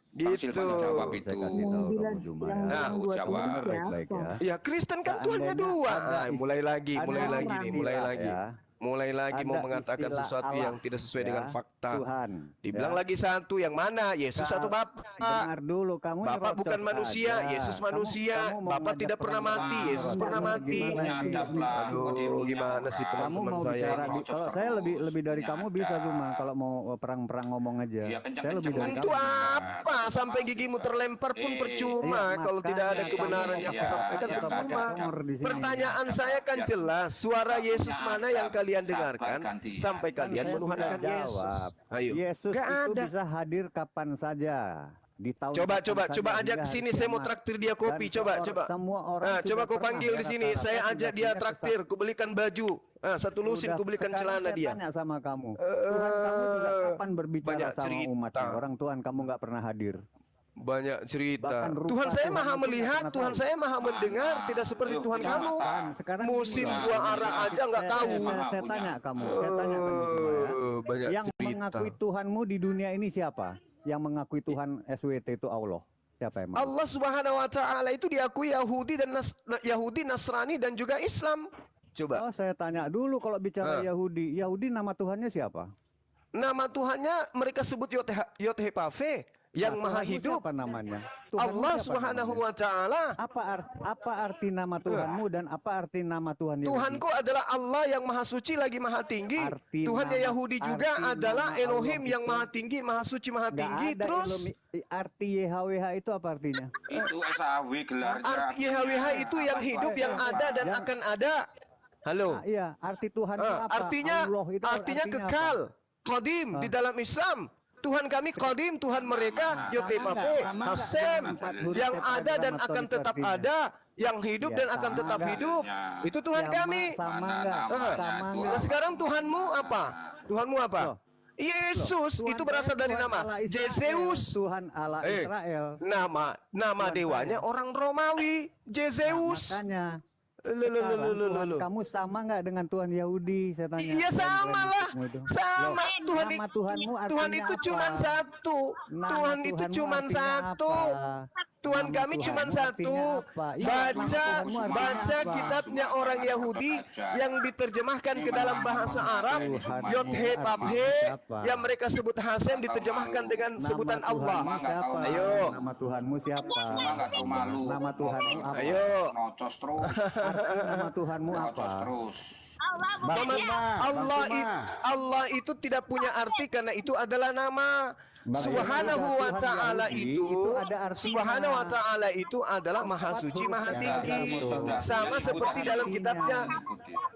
Gitu. Silvan jawab itu. Saya kasih tahu Bila kamu Juma yang ya. Nah, buat jawab. Tuhan Baik-baik siapa? ya. Ya Kristen kan Tuhannya Seandainya dua. ada mulai lagi ada nih, mulai istilah lagi. ya. mulai lagi mau Ada mengatakan istilah sesuatu Allah, yang tidak sesuai ya, dengan fakta. Tuhan. Dibilang ya. lagi satu, yang mana? Yesus atau Bapak? Dengar dulu, kamu Bapak nyerocos bukan manusia, aja. Yesus manusia. Kamu mau Bapak ngajak tidak pernah perang mati, perang Yesus terus. pernah mati. Gimana ini? Nyadaplah Aduh, dirinya gimana sih orang. Kamu teman-teman mau saya bicara ini? kalau saya lebih dari kamu bisa cuma kalau mau perang-perang ngomong aja. Iya, Saya lebih dari Untuk kamu. apa? Sampai gigimu terlempar pun percuma Iya, kalau tidak ada makanya kebenaran yang aku iya, sampaikan iya, percuma. Ngomor di sini. Pertanyaan saya kan jelas, suara Yesus mana yang kalian dengarkan sampai Kan kalian saya menuhankan sudah Yesus? jawab. Ayo. Yesus Gak itu ada. bisa hadir kapan saja. Di tahun Coba kapan saja ajak hingga ke sini, hari saya mau kiamat. traktir dia kopi. Dan Coba. semua orang Nah, sudah coba kau pernah panggil di sini, rata-rata saya ajak sudah dia punya traktir, ku belikan baju. Ah, satu lusin Sudah, ku belikan sekarang celana saya dia. tanya sama kamu, Tuhan kamu juga kapan berbicara banyak sama cerita. umatnya? Orang Tuhan kamu nggak pernah hadir. Banyak cerita. Bahkan rupa Tuhan saya Tuhan maha itu melihat, nggak Tuhan pernah saya maha mendengar, tidak seperti Tuhan kamu. Sekarang Musim gini, dua arah aja nggak tahu. Saya tanya kamu semua ya. Banyak Yang cerita. mengakui Tuhanmu di dunia ini siapa? Yang mengakui Tuhan SWT itu Allah. Siapa emang? Allah Subhanahu wa taala itu diakui Yahudi dan Yahudi, Nasrani dan juga Islam. Coba. Oh, saya tanya dulu kalau bicara Ah. Yahudi. Yahudi nama Tuhannya siapa? Nama Tuhannya mereka sebut Yod-Heh-Pav, yang Nah, maha Tuhanmu hidup. Siapa namanya? Tuhanmu Allah siapa Subhanahu namanya? wa taala. Apa arti nama Tuhanmu dan apa arti nama Tuhan Yahudi? Tuhanku adalah Allah yang maha suci lagi maha tinggi. Arti Tuhannya nama- Yahudi juga arti adalah nama Elohim Allah yang itu maha tinggi, maha suci, maha Nggak tinggi. ada Terus arti YHWH itu apa artinya? Itu SAW gelarnya. arti YHWH itu yang hidup, yang ada dan Yang- akan ada. Halo. Ah, iya, arti Tuhan itu apa? Artinya Allah itu artinya apa? kekal, qadim di dalam Islam. Tuhan kami qadim, Tuhan mereka Yod-Heh-Pav, Hasem, yang ada dan akan tetap ada, yang hidup Ya, dan akan sama tetap nggak? hidup. Itu Tuhan kami. Sama enggak? Ah. Sama Nah, enggak? sekarang Tuhanmu apa? Tuhanmu apa? Loh. Yesus Tuhan itu berasal saya dari Tuhan nama Allah Israel. Zeus. Tuhan Allah Israel. Nama Tuhan dewanya saya. orang Romawi, Zeus. Makanya Loh. Tuhan kamu sama nggak dengan Tuhan Yahudi? Saya tanya. Iya sama lah, sama. Tuhan nama Tuhanmu artinya Tuhan itu apa? cuma satu. Nama Tuhan itu Tuhanmu cuma artinya satu. apa? Tuhan Nama kami cuma Tuhanmu satu. artinya apa? Iya, nama Tuhanmu artinya Baca apa? kitabnya orang Yahudi yang diterjemahkan ke dalam bahasa Arab, Tuhanmu Yod-Heh-Pav, artinya apa? yang mereka sebut Hasem diterjemahkan dengan sebutan Allah. Tuhanmu siapa? Ayo. Nama Tuhanmu siapa? Cuma nggak tahu malu. Nama Tuhanmu apa? Ayo. Nocos terus. Arti nama Tuhanmu Nocos apa? terus. Allah Bang bukan ya. Allah itu tidak punya arti karena itu adalah nama. Bang, Subhanahu wa Tuhan ta'ala Yahudi itu ada artinya. Subhanahu wa ta'ala itu adalah maha suci, maha tinggi. Sama seperti dalam kitabnya.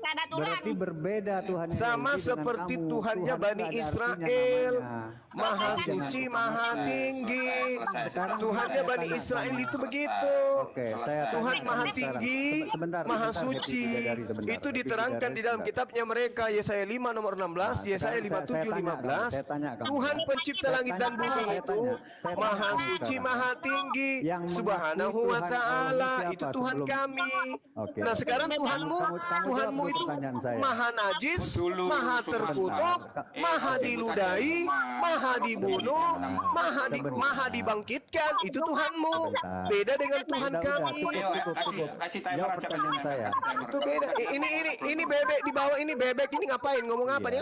Ada tulang. Berarti berbeda Tuhan Sama Yahudi dengan seperti kamu. Tuhannya Tuhan Bani nggak ada Israel, artinya maha suci, maha tinggi. Tuhannya Bani Israel itu begitu. Oke, saya Tuhan tanya maha sekarang. tinggi, Sebentar, maha sebentar, suci. Bidadari, sebentar. Itu diterangkan di dalam kitabnya mereka, Yesaya 5 nomor 16, Yesaya 57 15. saya tanya kamu. Tuhan pencipta langit dan bumi Saya itu tanya maha kamu suci, sekarang. maha tinggi. Yang mengakui Subhanahu wa Tuhan ta'ala Allah itu siapa Tuhan sebelum- kami. Oke. Nah sekarang Tuhanmu, Kamu jawab Tuhanmu dulu itu pertanyaan saya. maha najis, Dulu, maha Subhanallah. terkutuk, maha diludahi, maha dibunuh, maha dibangkitkan. Itu Tuhanmu. Bentar. Beda dengan Tuhan Udah, kami. Ayo, cukup. kasih timer Jawab aja. pertanyaan saya. Itu beda. Ini bebek di bawah ini bebek ini ngapain? Ngomong apa nih?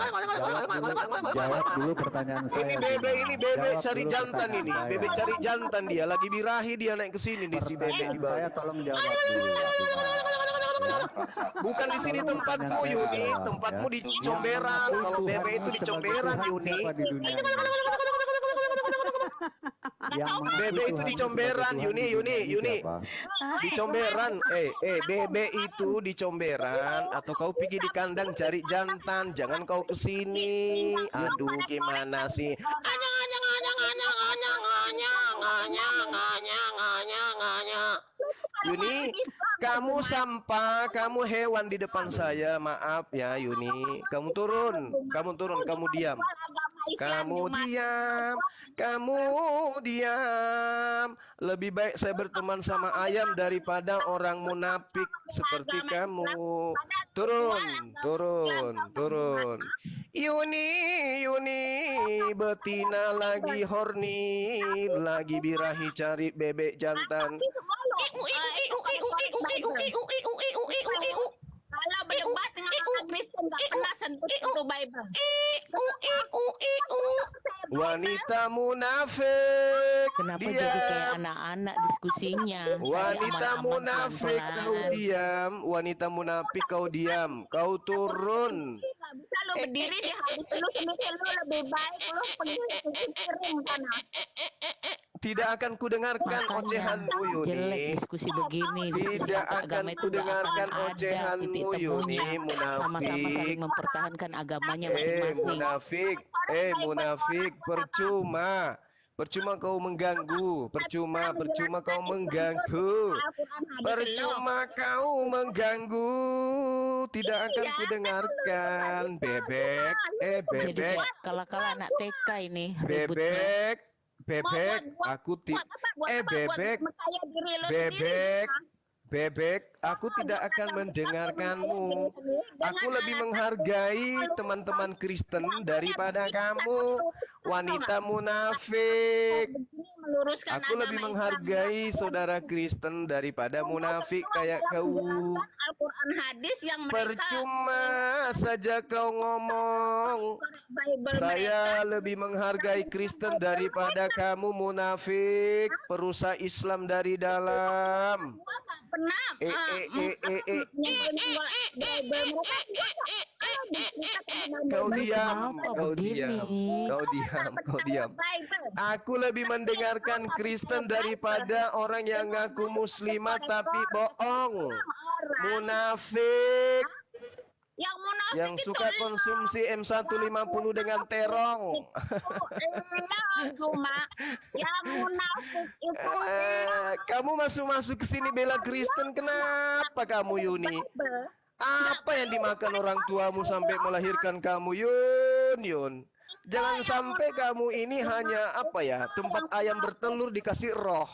Jawab dulu pertanyaan saya. Ini bebek Jawab cari dulu jantan pertanyaan ini. saya. Bebek cari jantan dia lagi birahi dia naik ke sini di si bebek Pertanyaan di bawah. saya tolong jawab dulu. Bukan di sini tempatmu Yuni, tempatmu di Comberan. Kalau bebek itu di Comberan Yuni. Siapa di dunia ini? Yang mengakui Bebek itu Tuhan di sebagai Comberan, Tuhan Yuni, di dunia ini Yuni. siapa? Di Comberan, bebek itu di Comberan atau kau pergi di kandang cari jantan, jangan kau ke sini. Aduh, gimana sih? Yuni, kamu sampah, kamu hewan di depan saya. Maaf ya, Yuni. Kamu turun, kamu diam. Kamu diam. Lebih baik saya berteman sama ayam daripada orang munafik seperti kamu. Turun. Yuni, betina lagi horny, lagi birahi cari bebek jantan. Kalau berdebat dengan orang Kristen nggak pernah Wanita munafik. Kenapa Diam. jadi kayak anak-anak diskusinya? Wanita Aman-aman, munafik kau pelan-pelan. diam. Wanita munafik kau diam. Kau turun. Nggak bisa lu berdiri di hadis lu sendiri, lu lebih baik lu pergi cuci piring sana. Tidak akan kudengarkan Makanya ocehanmu jelek Yuni. diskusi begini. Diskusi Tidak antar akan agama itu nggak kudengarkan akan ada ocehanmu titik Yuni, temunya. Sama-sama saling munafik. mempertahankan agamanya Eh masing-masing. munafik, munafik, percuma. Percuma kau mengganggu, percuma kau mengganggu. Percuma kau mengganggu, tidak akan kudengarkan. Bebek, Jadi bebek, kayak kala-kala anak TK ini ributnya. bebek, bebek, aku bebek, bebek, aku tidak akan mendengarkanmu. Aku lebih menghargai teman-teman Kristen daripada kamu, wanita munafik. Aku lebih menghargai saudara Kristen daripada munafik kayak kau. Al-Quran hadis yang mereka Percuma saja kau ngomong. Saya lebih menghargai Kristen daripada kamu munafik, perusak Islam dari dalam. pernah Kau diam, kau diam, kau diam, kau diam. Aku lebih mendengarkan Kristen daripada orang yang ngaku muslimah tapi bohong, munafik, yang munafik yang suka konsumsi M150 dengan terong. Cuma yang munafik itu Kamu masuk ke sini bela Kristen, kenapa kamu Yuni? Apa yang dimakan orang tuamu sampai melahirkan kamu, Yun? Jangan sampai kamu ini hanya apa ya, tempat ayam bertelur dikasih roh.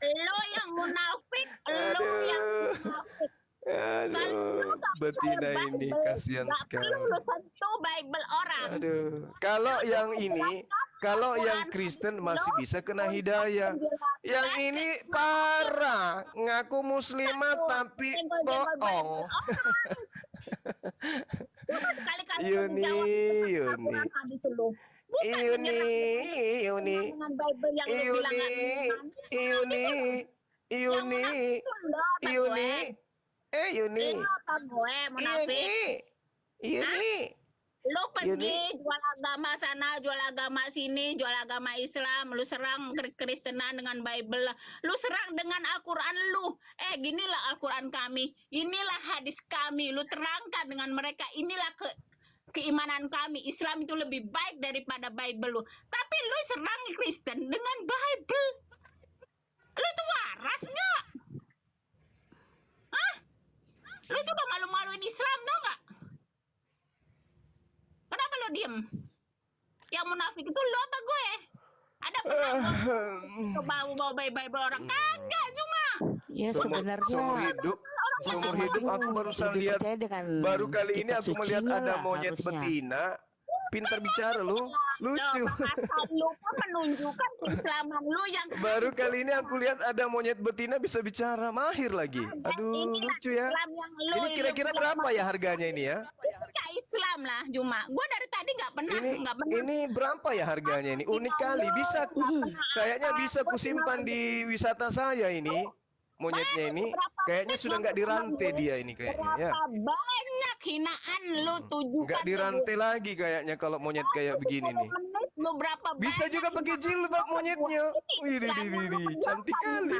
lo yang munafik, lo yang munafik. Aduh, betina ini kasihan sekali. Lu sentuh Bible orang. Aduh, kalau yang ini, kalau yang Kristen masih bisa kena hidayah. Yang ini parah, ngaku muslimah tapi bohong. Yuni, Yuni. Yuni. Lu pergi jual agama sana, jual agama sini, jual agama Islam, lu serang Kristenan dengan Bible, lu serang dengan Al-Quran lu. Ginilah Al-Quran kami, inilah hadis kami, lu terangkan dengan mereka, inilah keimanan kami. Islam itu lebih baik daripada Bible lu. Tapi lu serang Kristen dengan Bible. Lu tuh waras nggak? Hah? Lu tuh udah malu-maluin Islam tau nggak? Kenapa lo diem? Yang munafik itu lo apa gue? Ada pernah bawa Bible orang? Kagak cuma. Ya sebenarnya seumur hidup aku barusan lihat, baru kali ini aku melihat ada monyet betina. Pintar bicara lu, lucu. Lu kan menunjukkan keislaman lu yang baru kali ini aku lihat ada monyet betina bisa bicara, mahir lagi. Aduh, lucu ya. Ini kira-kira berapa ya harganya ini ya? Islam lah cuma. Gue dari tadi nggak pernah. Ini berapa ya harganya ini? Unik kali. Bisa kayaknya bisa kusimpan di wisata saya ini. Monyetnya ini kayaknya sudah nggak dirantai dia ini kayaknya ya. Banyak hinaan lu tujukan. Nggak dirantai lagi kayaknya kalau monyet kayak begini nih. Bisa juga pakai jilbab monyetnya. Wih, cantik kali.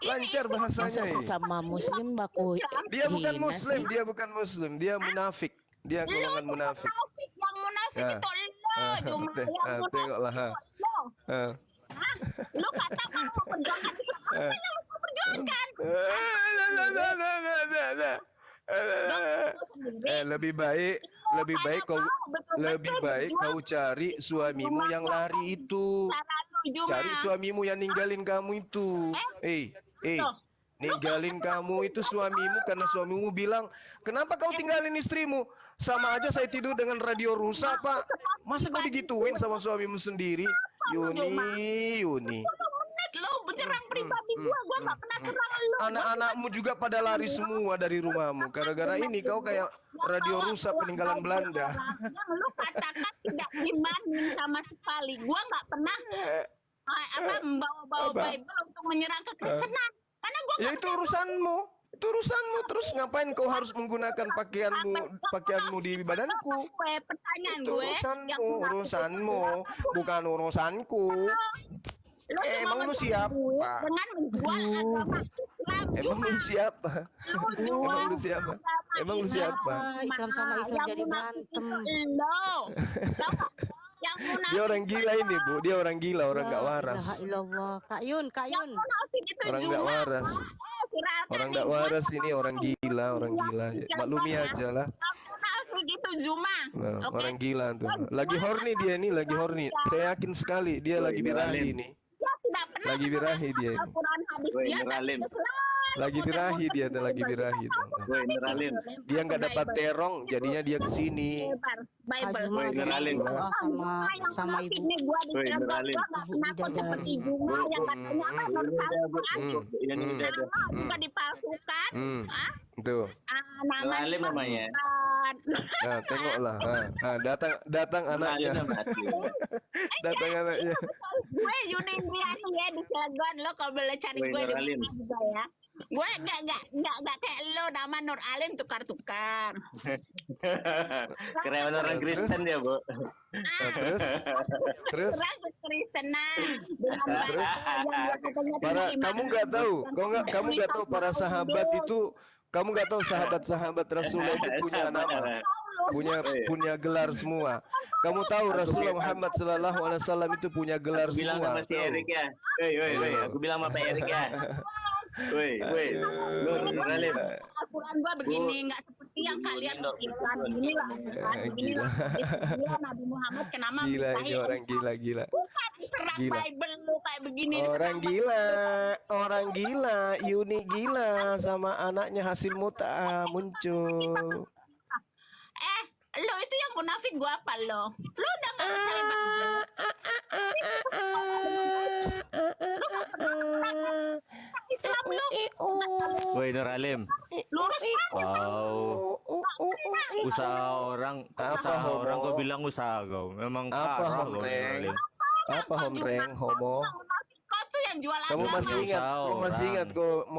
Lancar bahasanya ini. Sesama muslim baku. Dia bukan muslim, dia bukan muslim, dia munafik. Dia golongan munafik. Yang munafik itu lo cuma yang munafik tengoklah. Lu kata mau perjuangkan Islam, apa yang lu perjuangkan? Lebih baik kau cari suamimu yang lari itu. Cari suamimu yang ninggalin kamu itu. Ninggalin kamu itu suamimu karena suamimu bilang, kenapa kau tinggalin istrimu? Sama aja saya tidur dengan radio rusak, Pak. Masa kau digituin sama suamimu sendiri? Yuni. lo menyerang pribadi gua nggak pernah serang lo. Anak-anakmu juga pada lari semua dari rumahmu gara-gara ini. Kau kayak radio rusak peninggalan Belanda. Yang lu katakan tidak imanin sama sekali. Gua nggak pernah membawa Bible untuk menyerang kekristenan. Karena gua Ya itu urusanmu. Itu urusanmu. Terus ngapain kau harus menggunakan pakaianmu di badanku? Pertanyaan Itu gue. urusanmu, bukan urusanku. Emang lu siapa? Dengan menjual agama Islam Emang lu siapa? Emang lu siapa? Emang lu siapa? Islam sama Islam jadi berantem. Lo. Yang munafik Dia orang gila ini, Bu. Dia orang gila, orang nggak waras. La ilaha illallah. Kak Yun. yang munafik itu Orang nggak waras. Orang nggak waras ini orang gila, orang gila. Maklumi aja lah. munafik itu Zuma. Nah, Oke? orang gila tuh. Lagi horny dia ini, lagi horny. Saya yakin sekali dia lagi birahi ini. Dia tidak pernah Lagi birahi dia ini. Al-Quran hadis dia Nuralim. Lagi birahi dia tuh, lagi birahi tuh. Woi, Nuralim. Dia nggak dapat terong, jadinya dia kesini. Bible. Woi, Nuralim. Sama ibu. Ini gua di Woi, Cilegon, Nuralim. gua nggak penakut seperti Zuma yang katanya apa Nur Salim. Ini udah ada. Nama juga dipalsukan. Ah, Tuh. nama Nuralim namanya. Nah, tengoklah. Datang anaknya. Nuralim mati. Datang anaknya. Gue Yuni Indriani ya di Cilegon, lo kalau boleh cari Woi, gue di Nuralim. mana juga ya. Gue nggak kayak lo nama Nur Alim tukar-tukar. Keren orang Kristen dia, Bu. Nah, terus Serang kekristenan dengan Terus? bahasa yang dia katanya para tidak kamu iman. nggak tahu, kamu nggak tahu para sahabat itu, kamu nggak tahu sahabat-sahabat Rasulullah itu punya nama, punya gelar semua. Kamu tahu Rasulullah Muhammad Sallallahu Alaihi Wasallam itu punya gelar Bilang semua. sama si tahu? Erik ya. Woi, aku bilang sama Pak Erik ya. Woi, Nuralim. Al-Quran gua begini, nggak seperti yang kalian pikirkan. Beginilah, beginilah. Dia Nabi Muhammad kenapa Gila ini menikahi orang gila. bukan diserang Gila. Bible lu kayak begini. Orang gila, Yuni gila sama anaknya hasil muta muncul. Lo itu yang munafik gua apa lo? Lo udah nggak percaya Bible? Lo nggak pernah Islam lo. Woi Nuralim. Lurus kan? Wow. Usaha orang kau bilang usaha kau. Memang Apa parah kau homreng? Nuralim. Apa homreng homo? Kau tuh yang jual Kamu agama.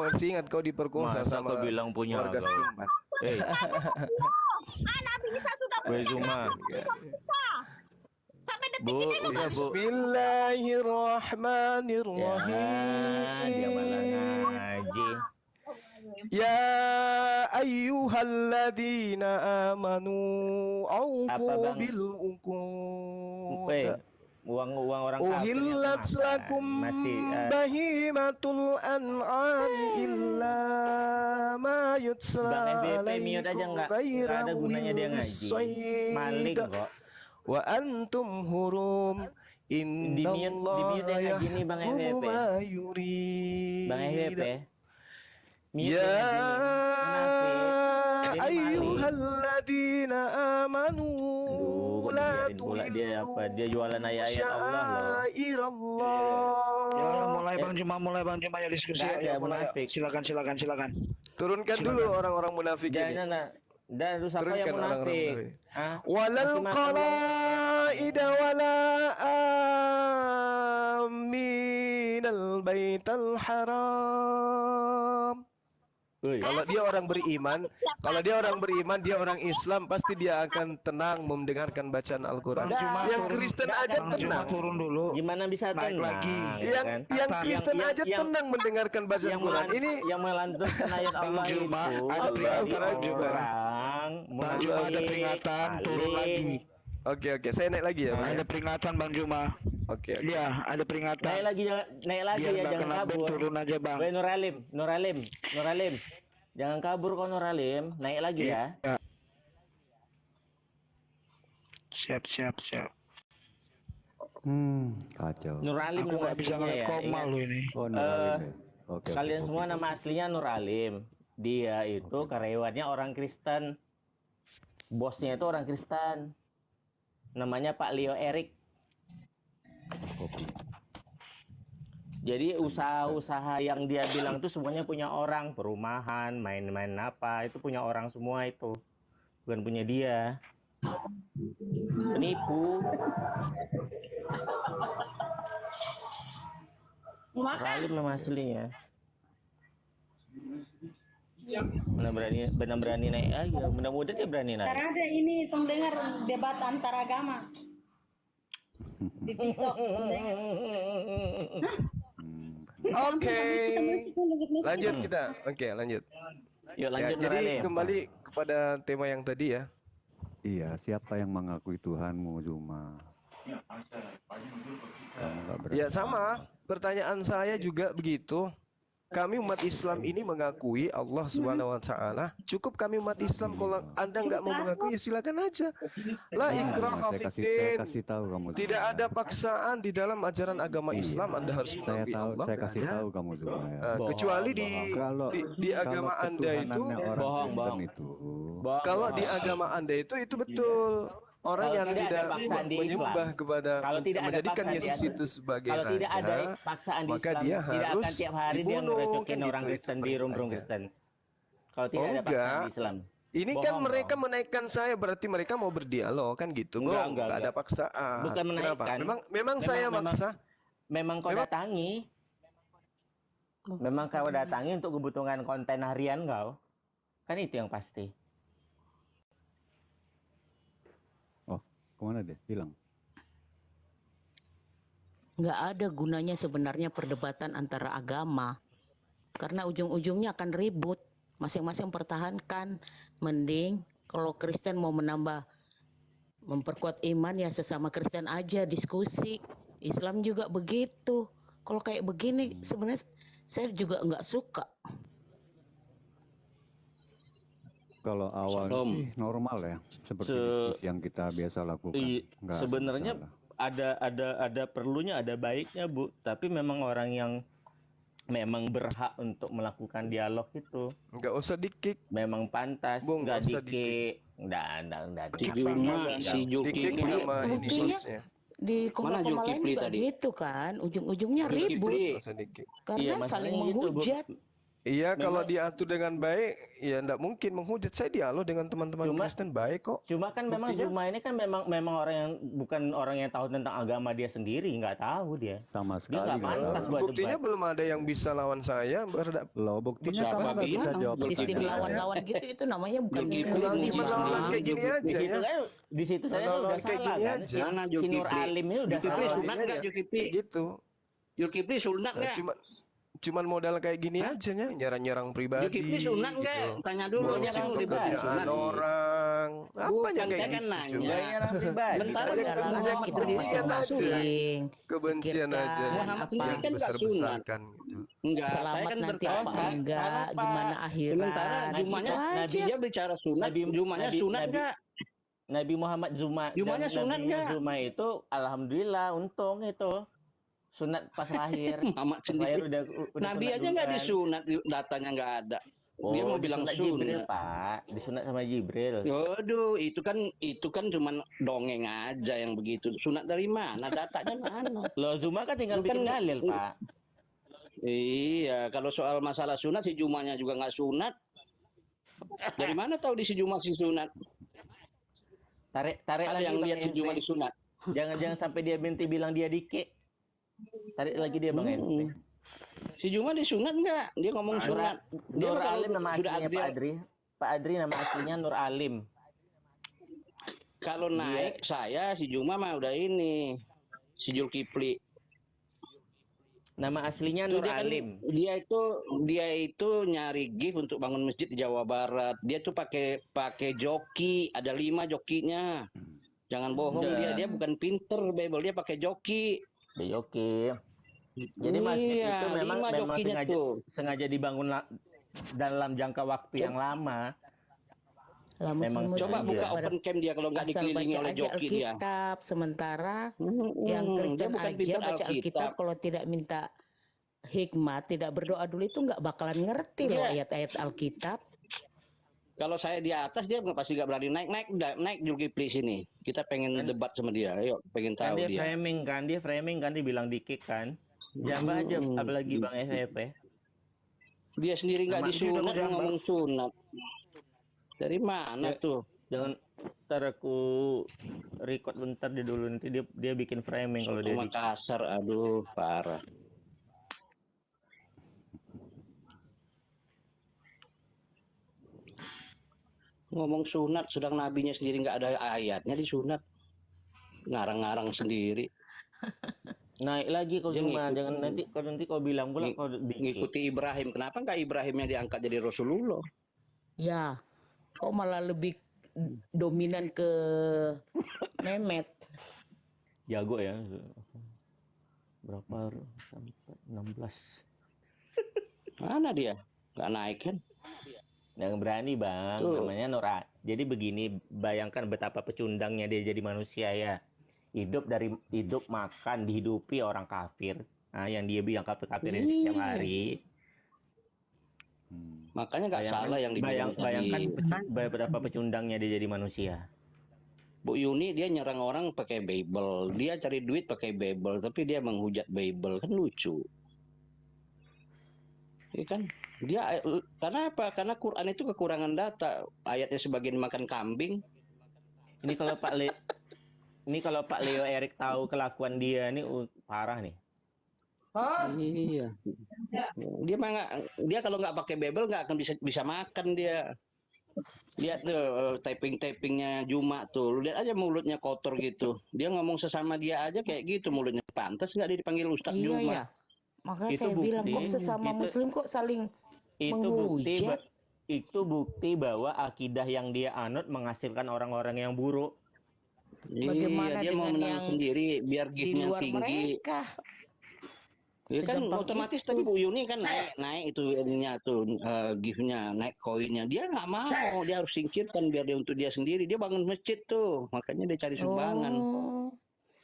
masih ingat kau diperkosa Masa sama kau bilang punya warga kau? setempat. Nabi Isa sudah Woi Zuma. sampai detik Bu, ini lo udah Bu. Bismillahirrahmanirrahim. Dia malah ngaji. Ya ayyuhalladzina amanu Apa, aufu Bang? bil Woi, uqud. uang orang kafir yang Uhillat makan. lakum Masih bahimatul an'ami illa ma yutsla Bang MVP mute aja alaikum nggak ada gunanya dia ngaji. Maling kok. wa antum hurum innallaha di-mute yang ngaji nih, Bang yahkumu MVP. ma yurid. Bang MVP. Mute Ya yang ngaji. Munafik. Dia ayyuhalladzina amanu Aduh, la dibiarin pula dia apa? Dia jualan ayat-ayat Allah loh. syairallah. Ya, mulai Bang Juma ya diskusi Nggak ada ya, mulai. munafik. Silakan. Turunkan dulu orang-orang munafik ini. Jangan dan lu siapa yang Turunkan orang-orang munafik? munafik. Hah? Walal Masih makan qalaida wala aminal baital haram. Woi. Kalau dia orang beriman, dia orang Islam, pasti dia akan tenang mendengarkan bacaan Al-Quran. Yang Kristen aja tenang. Turun dulu. Gimana bisa Naik tenang? lagi. ya kan? Yang Kristen aja yang- tenang mendengarkan bacaan Quran. Ini yang melantunkan ayat Allah itu Juma, ada bagi peringatan juga. orang Bang Juma ada munafik, peringatan, turun lagi. Oke, saya naik lagi ya, Bang. Ada peringatan Bang Juma. Oke. Iya, ada peringatan. naik lagi Biar ya, nggak jangan kena ban, kabur. turun aja Bang. Woi Nuralim, jangan kabur kau Nuralim, naik lagi ya. Iya. Siap. Kacau. Nuralim Aku nama nggak bisa aslinya ngeliat ya. koma Ingat. lu ini. Oh, Nuralim ya. Oke. Kalian semua nama aslinya Nuralim. Dia itu karyawannya orang Kristen. Bosnya itu orang Kristen. Namanya Pak Leo Erik. Jadi usaha-usaha yang dia bilang itu semuanya punya orang, perumahan, main-main apa, itu punya orang semua itu. Bukan punya dia. Penipu. Ralim nama aslinya. Benar berani naik aja, mudah-mudahan dia berani naik. Karena ada ini tong dengar debat antar agama di TikTok. Oke. Lanjut kita. Oke, lanjut. Yuk lanjut. Jadi Ralim. kembali kepada tema yang tadi ya. Iya, siapa yang mengakui Tuhanmu, Zuma? Kamu nggak berani. Ya sama. Pertanyaan saya juga begitu. Kami umat Islam ini mengakui Allah Subhanahu wa taala. Cukup kami umat Islam, kalau Anda nggak mau mengakui ya silakan aja. La ikraha saya fiddin. kasih tahu kamu. Tidak ada paksaan di dalam ajaran agama Islam. Anda harus Saya mengakui tahu, Allah. saya kasih nggak ada. tahu kamu Zuma ya. Kecuali di agama kalau Anda itu, ketuhanannya orang Kristen itu, kalau di agama Anda itu betul. Orang Kalau yang tidak ada tidak paksaan di menyembah Islam. kepada Kalau tidak ada menjadikan paksaan di Yesus Islam. itu sebagai Kalau tidak ada raja, paksaan di maka Islam, dia tidak harus akan tiap hari dia dibunuh, ngerecokin kan orang gitu Kristen di itu room ceritanya. Kristen. Kalau tidak ada Enggak. paksaan di Islam. Ini kan Bohong mereka dong. menaikkan saya, berarti mereka mau berdialog kan gitu. Enggak, Nggak ada enggak. paksaan. Bukan Kenapa? menaikkan. Memang saya maksa. Memang kau datangi. Memang kau datangi untuk kebutuhan konten harian kau. Kan itu yang pasti. oh kemana deh? Hilang. Nggak ada gunanya sebenarnya perdebatan antara agama. Karena ujung-ujungnya akan ribut. Masing-masing pertahankan. Mending kalau Kristen mau memperkuat iman ya sesama Kristen aja diskusi. Islam juga begitu. Kalau kayak begini sebenarnya saya juga nggak suka. Kalau awalnya sih normal ya, seperti diskusi yang kita biasa lakukan. Nggak Sebenarnya ada perlunya, ada baiknya, Bu. Tapi memang orang yang memang berhak untuk melakukan dialog itu Nggak usah di-kick. memang pantas, Bung, nggak nggak usah di-kick, nggak Si Juma, si Di-kick Julkipli. sama ini Buktinya hostnya. di Mana koma-koma lain Julkipli juga tadi? gitu kan. Ujung-ujungnya ribut. Nggak usah di-kick. Karena saling menghujat. Iya, kalau diatur dengan baik, ya nggak mungkin menghujat. Saya dialog dengan teman-teman Kristen baik kok. Cuma kan memang Buktinya? Zuma ini kan memang orang yang bukan orang yang tahu tentang agama dia sendiri, nggak tahu dia. Sama Dia sekali nggak nggak pantas tahu. buat Buktinya debat. belum ada yang bisa lawan saya. Loh, buktinya Siapa kamu nggak bisa bilang? jawab Istilah pertanyaan. lawan-lawan gitu itu namanya bukan Cuma diskusi. lawan kayak gini Di aja situ ya. kan, di situ saya Lawan udah kayak salah gini kan. aja. Mana Si Nur Julkipli? Alim ini udah Julkipli salah. sunat nggak Julkipli? Gitu. Julkipli sunat Nah, nggak? cuman modal kayak gini aja ya, nyerang-nyerang pribadi. Julkipli sunat nggak? gitu. Tanya dulu Bukan dia nyerang kamu pribadi, sunat. Pekerjaan orang. Apanya Bukan, kayak saya kan gitu nanya. coba. Nggak nyerang pribadi. Bentar, Hanya- bentar. hanya kita kebencian aja. masing-masing Kebencian pikirkan aja Muhammad apa sendiri kan nggak besar-besarkan gitu. Enggak, saya selamat kan nanti bertanya. apa enggak, Apa? gimana akhirat. Sementara Jumanya, Gitu aja. Nabi dia bicara sunat. Jumanya sunat nggak? Nabi Muhammad Zuma Jumanya dan sunat Nabinya nggak? Zuma itu alhamdulillah untung itu sunat pas lahir. Muhammad Pas lahir sendiri. udah Nabi sunat aja nggak duluan. disunat, datanya nggak ada. Dia mau bilang disunat Jibril, sunat. Pak. Disunat sama Jibril. Waduh, itu kan cuman dongeng aja yang begitu. Sunat dari mana? Datanya mana? Loh Zuma kan tinggal Bukan- bikin dalil, Pak. Iya, kalau soal masalah sunat si Jumanya juga nggak sunat. Dari mana tahu di si Juma si sunat? Tarik Ada lagi yang Bang lihat si Juma Henry. disunat. Jangan sampai dia binti bilang dia dike. Tarik lagi dia Bang Henry. Si Juma disunat nggak? Dia ngomong sunat. Dia Nur kalau Alim nama sudah aslinya Pak Adri. Pak Adri nama aslinya Nur Alim. Kalau naik saya si Juma mah udah ini si Julkipli. Nama aslinya Tuh, Nur Alim. Dia itu nyari gift untuk bangun masjid di Jawa Barat. Dia tuh pakai joki, ada 5 jokinya. Jangan bohong, Udah. dia bukan pinter, Bebel, dia pakai joki. Dia joki. Jadi masjid Iya, itu memang 5 jokinya sengaja dibangun dalam jangka waktu yang lama. Lama Memang semua Coba saja buka pada open cam dia kalau nggak asal dikelilingi baca oleh aja joki dia. Alkitab, sementara yang dia Kristen bukan aja pintar baca Alkitab kalau tidak minta hikmat, tidak berdoa dulu itu nggak bakalan ngerti loh Iya. ayat-ayat Alkitab. Kalau saya di atas dia pasti nggak berani naik Julkipli sini. Kita pengen debat sama dia. Ayo, pengen Kan tahu dia dia. framing kan, dia bilang di kick kan. Jamba aja, apalagi Bang FFP. Dia sendiri nggak Nama dia udah disunat, jamba. ngomong sunat. Dari mana Ya, tuh? Jangan, ntar aku record bentar dia dulu, nanti dia bikin framing kalau dia Sama kasar, aduh parah. Ngomong sunat, sedang nabinya sendiri nggak ada ayatnya disunat. Ngarang-ngarang sendiri. naik lagi kau Dia cuma ngikut- jangan nanti kau bilang pula kau bikin. Ngikuti Ibrahim. Kenapa nggak Ibrahimnya diangkat jadi Rasulullah? Ya, kok malah lebih dominan ke Mehmet. Jago ya. Berapa? Sampai 16. Mana dia? Nggak naik kan? Yang berani bang, Tuh. namanya Nora. Jadi begini, bayangkan betapa pecundangnya dia jadi manusia ya. Hidup makan dihidupi orang kafir. Nah, yang dia bilang kafirin setiap hari. Makanya nggak salah yang dibilang Bayangkan tadi. betapa pecundangnya dia jadi manusia. Bu Yuni dia nyerang orang pakai Bible, dia cari duit pakai Bible, tapi dia menghujat Bible, kan lucu. Ya kan? Dia karena apa? Karena Quran itu kekurangan data, ayatnya sebagian makan kambing. Ini kalau Pak Leo Erik tahu kelakuan dia nih parah nih. Iya. Dia mah dia kalau nggak pakai Bible nggak akan bisa makan dia. Lihat tuh typingnya Juma tuh, lu lihat aja mulutnya kotor gitu. Dia ngomong sesama dia aja kayak gitu mulutnya. Pantas nggak dia dipanggil Ustadz Iya Juma? ya. Makanya Itu saya bilang kok bukti, sesama itu- muslim kok saling menghujat. Itu bukti bahwa akidah yang dia anut menghasilkan orang-orang yang buruk. Bagaimana Iya, dia mau dengan menang yang sendiri biar di giftnya luar tinggi. mereka? Ya kan Segampang otomatis itu. tapi Bu Yuni kan naik itu ininya tuh giftnya naik koinnya. Dia nggak mau, dia harus singkirkan biar dia untuk dia sendiri. Dia bangun masjid tuh, makanya dia cari sumbangan. Oh.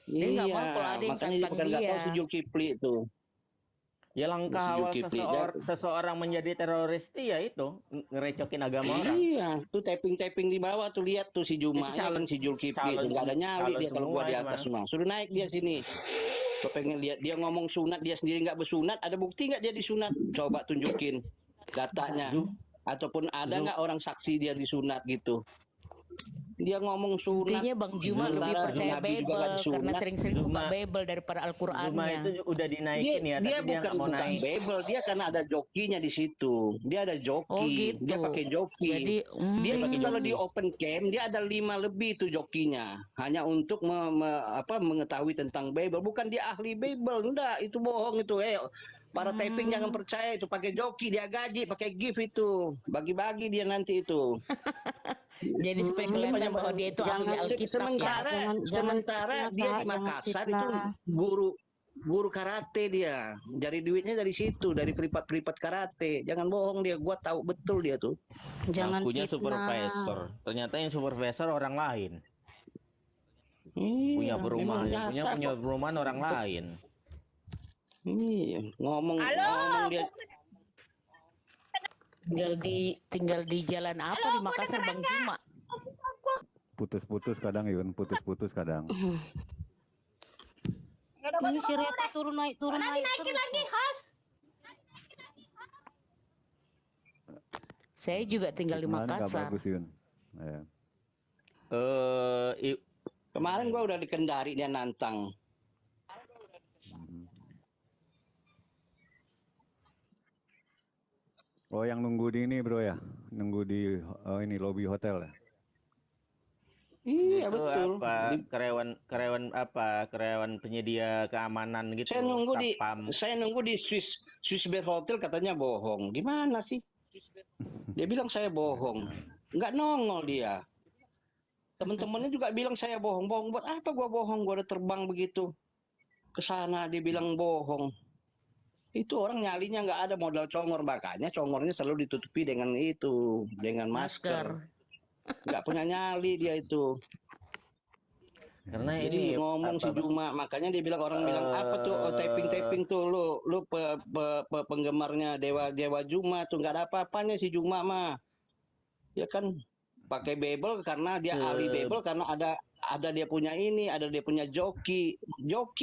Dia nggak mau kalau ada yang makanya dia tantang bukan nggak tahu dia. si Zulkifli itu. Ya langkah Si awal Zulkifli, seseorang menjadi teroris itu ya itu ngerecokin agama orang. Iya, tuh tapping di bawah tuh lihat tuh si Juma, Itu ya kan si Zulkifli calon- tuh nggak ada nyali calon dia kalau gua semua di itu, atas Bang. mah. Suruh naik dia sini. Gua pengen lihat dia ngomong sunat dia sendiri nggak bersunat. Ada bukti nggak dia disunat? Coba tunjukin datanya. Ataupun ada nggak orang saksi dia disunat gitu? Dia ngomong sunat. Intinya Bang Juma lebih sementara percaya Nabi juga Bible nggak karena disunat. sering-sering buka Bible daripada Zuma Al-Qur'annya. itu udah dinaikin ya, dia tapi dia bukan nggak mau naik. Bible, dia karena ada jokinya di situ. Dia ada joki, Oh, gitu. dia pakai joki. Jadi, dia pakai itu kalau joki. di open cam dia ada 5 lebih tuh jokinya, hanya untuk mengetahui tentang Bible. Bukan dia ahli Bible, enggak, itu bohong itu. Para typing jangan percaya itu pakai joki, dia gaji pakai gift itu, bagi-bagi dia nanti itu. Jadi supaya kelihatan bahwa dia itu ahli Alkitab ya. Sementara dia di Makassar itu guru karate dia. Cari duitnya dari situ, dari privat karate. Jangan bohong dia, gua tahu betul dia tuh. Jangan Ngakunya fitnah. supervisor. Ternyata yang supervisor orang lain. Punya Iya, perumahan, memang punya nyata kok. perumahan orang lain. Iya, ngomong dia Tinggal di jalan apa di Makassar Bang Juma? Putus-putus kadang Yun, putus-putus kadang. Ini si Reta turun naik terus. lagi, host. Saya juga tinggal di Signalnya nggak Makassar. bagus Yun. Ya. kemarin gua udah di Kendari dia nantang. Oh yang nunggu di ini bro ya, nunggu di ini lobi hotel ya. Iya Itu betul. apa? Karyawan penyedia keamanan gitu. Saya nunggu di Swiss Bed Hotel katanya bohong. Gimana sih? Dia bilang saya bohong. Nggak nongol dia. Teman-temannya juga bilang saya bohong. Bohong buat apa gua bohong? Gua udah terbang begitu ke sana, dia bilang bohong. Itu orang nyalinya nggak ada modal congor, makanya congornya selalu ditutupi dengan itu, dengan masker. Nggak punya nyali dia itu. Karena Jadi ini ngomong si Juma, makanya dia bilang orang bilang apa tuh typing tuh lu penggemarnya dewa Juma tuh nggak ada apa-apanya si Juma mah. Ya kan pakai Bible karena dia ahli Bible karena ada dia punya ini, ada dia punya joki